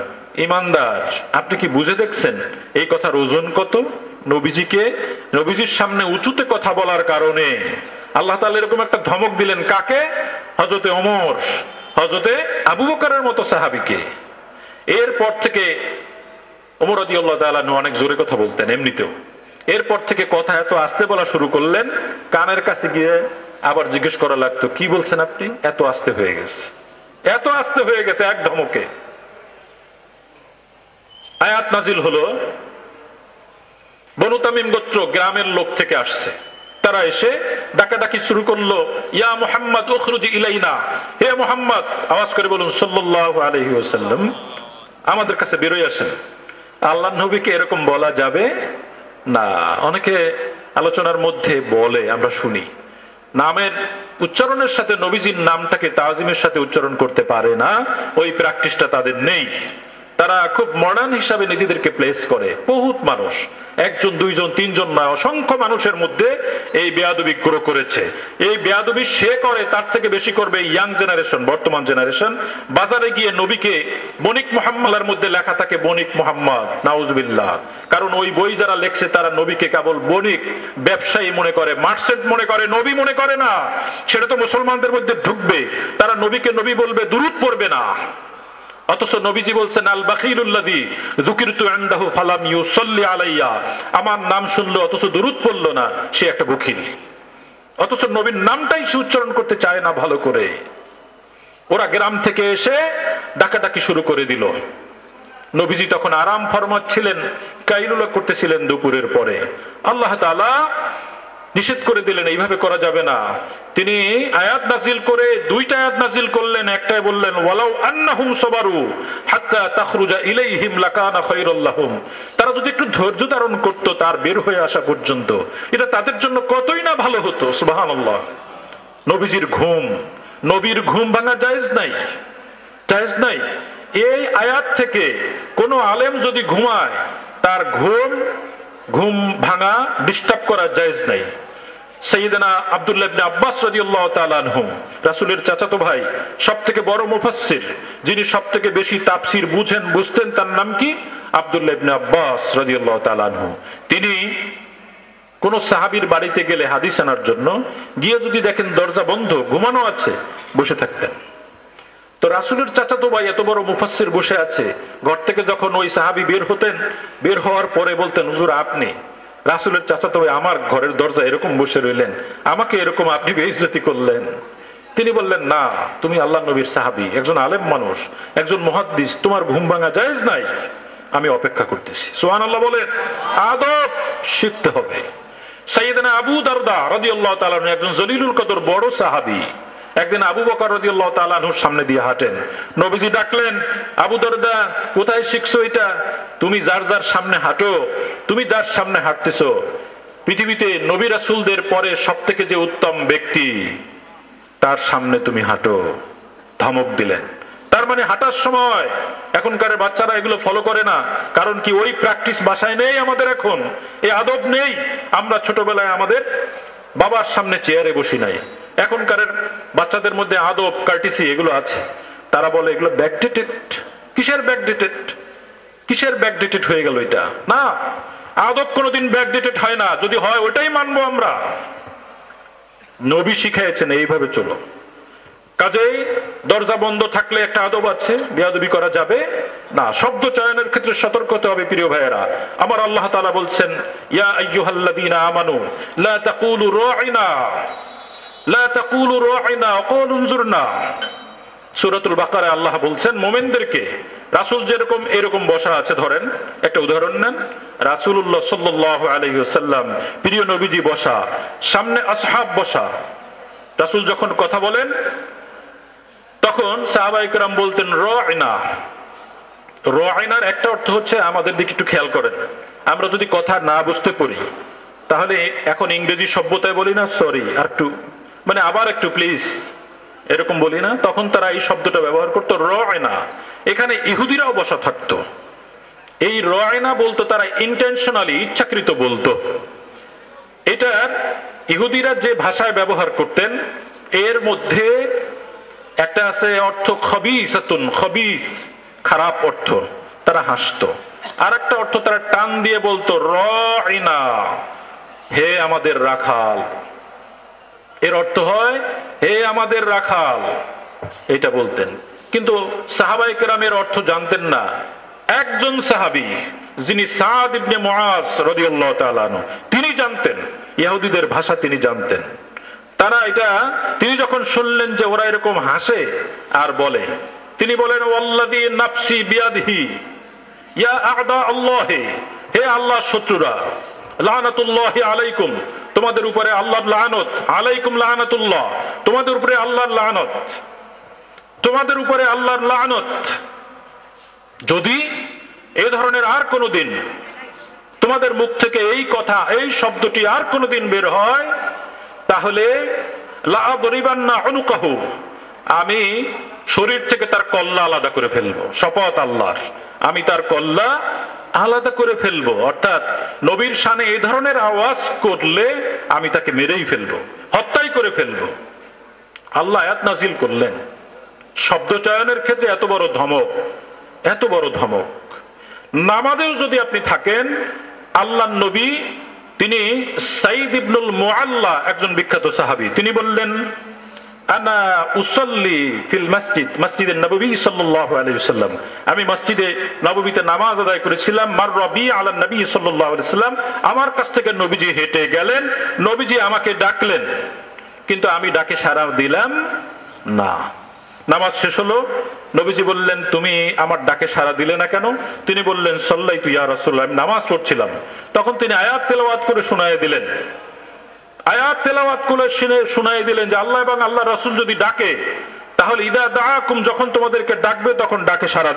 ইমানদার, আপনি কি বুঝে দেখছেন এই কথার ওজন কত? নবীজির সামনে উঁচুতে কথা বলার কারণে আল্লাহ তাআলা এরকম একটা ধমক দিলেন। কাকে? হযরতে ওমর, হযরতে আবু বকরের মতো সাহাবীকে। এরপর থেকে ওমর রাদিয়াল্লাহু তাআলা অনেক জোরে কথা বলতেন এমনিতেও। এরপর থেকে কথা এত আস্তে বলা শুরু করলেন, কানের কাছে গিয়ে আবার জিজ্ঞেস করা লাগতো, কি বলছেন আপনি? এত আস্তে হয়ে গেছে, এত আস্তে হয়ে গেছে এক ধমকে। আয়াত নাজিল হলো, বনু তামিম গোত্র গ্রামের লোক থেকে আসছে, তারা এসে ডাকাডাকি শুরু করলো, ইয়া মুহাম্মদ উখরুজ ইলাইনা, হে মুহাম্মদ, আওয়াজ করে বলুন সাল্লাল্লাহু আলাইহি ওয়াসাল্লাম, আমাদের কাছে বেরোয় আসেন। আল্লাহর নবীকে এরকম বলা যাবে না। অনেকে আলোচনার মধ্যে বলে, আমরা শুনি, নামের উচ্চারণের সাথে নবীজির নামটাকে তাজিমের সাথে উচ্চারণ করতে পারে না, ওই প্র্যাকটিসটা তাদের নেই। তারা খুব মডার্ন হিসাবে নিজেদেরকে প্লেস করে। বহুত মানুষ, একজন দুইজন তিনজন নয়, অসংখ্য মানুষের মধ্যে এই বেয়াদবি গ্রো করেছে। এই বেয়াদবি সে করে, তার থেকে বেশি করবে ইয়াং জেনারেশন, বর্তমান জেনারেশন। বাজারে গিয়ে নবীকে বণিক মুহাম্মাদের মধ্যে লেখা থাকে বণিক মুহাম্মদ, নাউজুবিল্লাহ। কারণ ওই বই যারা লেখছে তারা নবীকে কেবল বণিক, ব্যবসায়ী মনে করে, মার্চেন্ট মনে করে, নবী মনে করে না। সেটা তো মুসলমানদের মধ্যে ঢুকবে, তারা নবীকে নবী বলবে, দুরূদ পড়বে না। অথচ নবীজি বলছেন, আল বাখিলুল্লাযী যুকিরতু ইনদাহু ফালাম ইউসাল্লি আলাইয়া, আমার নাম শুনলো অথচ দুরূদ পড়লো না, সে একটা বখিল। অথচ নবীর নামটাই সে উচ্চারণ করতে চায় না ভালো করে। ওরা গ্রাম থেকে এসে ডাকাডাকি শুরু করে দিল। নবীজি তখন আরাম ফরমাচ্ছিলেন, কাইলুলা করতেছিলেন দুপুরের পরে। আল্লাহ তাআলা নিষেধ করে দিলেন, এইভাবে করা যাবে না। তিনি আয়াত নাজিল করে, দুইটা আয়াত নাজিল করলেন। একটাই বললেন, ওয়ালাউ আন্নাহুম সাবারু হাত্তা তাখরুজা ইলাইহিম লাকানা খায়রুল লাহুম, তারা যদি একটু ধৈর্য ধারণ করত তার বের হয়ে আসা পর্যন্ত, এটা তাদের জন্য কতই না ভালো হতো। সুবহানাল্লাহ। নবীজির ঘুম, নবীর ঘুম ভাঙা জায়েজ নাই, জায়েজ নাই। এই আয়াত থেকে কোন আলেম যদি ঘুমায়, তার ঘুম ভাঙা, ডিস্টার্ব করা জায়েজ নাই। সাইয়েদনা আব্দুল্লাহ ইবনে আব্বাস রাদিয়াল্লাহু তাআলা আনহু, রাসূলের চাচাতো ভাই, সবথেকে বড় মুফাসসির, যিনি সবথেকে বেশি তাফসীর বুঝতেন, তার নাম কি? আব্দুল্লাহ ইবনে আব্বাস রাদিয়াল্লাহু তাআলা আনহু। তিনি কোন সাহাবীর বাড়িতে গেলে হাদিস আনার জন্য গিয়ে যদি দেখেন দরজা বন্ধ, ঘুমানো আছে, বসে থাকতেন। তো রাসূলের চাচাতো ভাই এত বড় মুফাসসির বসে আছে, ঘর থেকে যখন ওই সাহাবী বের হতেন, বের হওয়ার পরে বলতেন, হুজুর আপনি, রাসূলের চাচাতো ভাই, আমার ঘরের দরজা এরকম বসে রইলেন, আমাকে এরকম আপনি বেইজ্জতি করলেন। তিনি বললেন, না, তুমি আল্লাহর নবীর সাহাবী, একজন আলেম মানুষ, একজন মুহাদ্দিস, তোমার ঘুম ভাঙা জায়েজ নাই, আমি অপেক্ষা করতেছি। সুবহানাল্লাহ বলেন। আদব শিখতে হবে। সাইয়েদনা আবু দারদা রাদিয়াল্লাহু তাআলা আনহু, একজন জলিলুল কদর বড় সাহাবী, একদিন আবু বকর রাদিয়াল্লাহু তাআলা আনহুর সামনে দিয়ে হাঁটেন। নবীজি ডাকলেন, আবু দারদা, কোথায় শিখছো এটা? তুমি যার যার সামনে হাঁটো, তুমি যার সামনে হাঁটতেছো, পৃথিবীতে নবী রাসূলদের পরে সবথেকে যে উত্তম ব্যক্তি, তার সামনে তুমি হাঁটো। ধমক দিলেন। তার মানে হাঁটার সময়, এখনকার বাচ্চারা এগুলো ফলো করে না, কারণ কি ওই প্র্যাকটিস বাসায় নেই আমাদের, এখন এই আদব নেই। আমরা ছোটবেলায় আমাদের বাবার সামনে চেয়ারে বসি নাই। এখনকার বাচ্চাদের মধ্যে আদব, কার্টিসি এগুলো আছে। তারা বলে এগুলো ব্যাকডেটেড। কিসের ব্যাকডেটেড? কিসের ব্যাকডেটেড হয়ে গেল এটা? না, আদব কোনোদিন ব্যাকডেটেড হয় না। যদি হয় ওটাই মানবো আমরা। নবী শিখাইছেন এইভাবে চলো। কাজেই দরজা বন্ধ থাকলে একটা আদব আছে, বেয়াদবি করা যাবে না। শব্দ চয়নের ক্ষেত্রে সতর্ক হতে হবে প্রিয় ভাইয়েরা আমার। আল্লাহ তাআলা বলছেন, ইয়া আইয়ুহাল্লাযীনা আমানু লা তাকুলু রা'ইনা লা তাকুলু রা'ইনা ওয়া কুলু উনজুরনা। সূরাতুল বাকারায় আল্লাহ বলছেন মুমিনদেরকে, রাসূল যেরকম এরকম বসা আছে, ধরেন একটা উদাহরণ নেন, রাসূলুল্লাহ সাল্লাল্লাহু আলাইহি ওয়াসাল্লাম, প্রিয় নবীজি বসা, সামনে আসহাব বসা। রাসূল যখন কথা বলেন তখন সাহাবায়ে কেরাম বলতেন রা'ইনা। রা'ইনার একটা অর্থ হচ্ছে আমাদের দিকে একটু খেয়াল করেন। আমরা যদি কথা না বুঝতে পারি, তাহলে এখন ইংরেজি সভ্যতায় বলি না, সরি, আর একটু, মানে আবার একটু প্লিজ, এরকম বলি না? তখন তারা এই শব্দটা ব্যবহার করতো, রা'ইনা। এখানে ইহুদিরাও বসা থাকতো। এই রা'ইনা বলতো তারা ইন্টেনশনালি, ইচ্ছাকৃত বলতো। এটা ইহুদিরা যে ভাষায় ব্যবহার করতেন, এর মধ্যে একটা আছে অর্থ খবিসাতুন, খবিস, খারাপ অর্থ, তারা হাসতো। আর একটা অর্থ তারা টান দিয়ে বলতো রা'ইনা, হে আমাদের রাখাল। এর অর্থ হয় হে আমাদের রাখাল, এটা বলতেন। কিন্তু সাহাবায়ে কেরামের অর্থ জানতেন না। একজন সাহাবী, যিনি সাদ ইবনে মুআজ রাদিয়াল্লাহু তাআলা আনহু, তিনি জানতেন, ইহুদিদের ভাষা তিনি জানতেন। তারা এটা, তিনি যখন শুনলেন যে ওরা এরকম হাসে আর বলে, তিনি বলেন, ওয়াল্লাযী নাফসি বিয়াদিহি ইয়া আ'দা আল্লাহ, হে আল্লাহর শত্রুরা, লানাতুল্লাহি আলাইকুম, তোমাদের উপরে আল্লাহর লানত, আলাইকুম লানাতুল্লাহ, তোমাদের উপরে আল্লাহর লানত, তোমাদের উপরে আল্লাহর লানত। যদি এই ধরনের আর কোনোদিন তোমাদের মুখ থেকে এই কথা, এই শব্দটি আর কোনোদিন বের হয়, তাহলে লা'আদরিবান্না উনুকাহু, আমি শরীর থেকে তার কল্লা আলাদা করে ফেলবো, শপথ আল্লাহর, আমি তার কল্লা আলাদা করে ফেলবো। অর্থাৎ নবীর শানে এই ধরনের আওয়াজ করলে আমি তাকে মেরেই ফেলবো, হত্যাই করে ফেলবো। আল্লাহ আয়াত নাজিল করলেন। শব্দ চয়নের ক্ষেত্রে এত বড় ধমক, এত বড় ধমক। নামাজেও যদি আপনি থাকেন, আল্লাহর নবী তিনি সাইদ ইবনুল মুআল্লা, একজন বিখ্যাত সাহাবী, তিনি বললেন, আনা উসাল্লি ফিল মসজিদ, মসজিদে নববী সাল্লাল্লাহু আলাইহি ওয়াসাল্লাম, আমি মসজিদে নববীতে নামাজ আদায় করেছিলাম। মার রবি আলা নবী সাল্লাল্লাহু আলাইহি ওয়াসাল্লাম, আমার কাছ থেকে নবীজি হেঁটে গেলেন, নবীজি আমাকে ডাকলেন, কিন্তু আমি ডাকে সাড়া দিলাম না। নামাজ শেষ হলো, নবীজি বললেন, তুমি আমার ডাকে সাড়া দিলে না কেন? তিনি বললেন, সাল্লাইতু ইয়া রাসূলুল্লাহ, আমি নামাজ পড়ছিলাম। তখন তিনি আয়াত তেলাওয়াত করে শোনায় দিলেন, আয়াত তেলাওয়াত করে শোনায় দিলেন যে আল্লাহ এবং আল্লাহ রাসূল যদি ডাকে, তাহলে ইদা দাআকুম, যখন তোমাদেরকে ডাকবে তখন ডাকে সাড়া দিবে।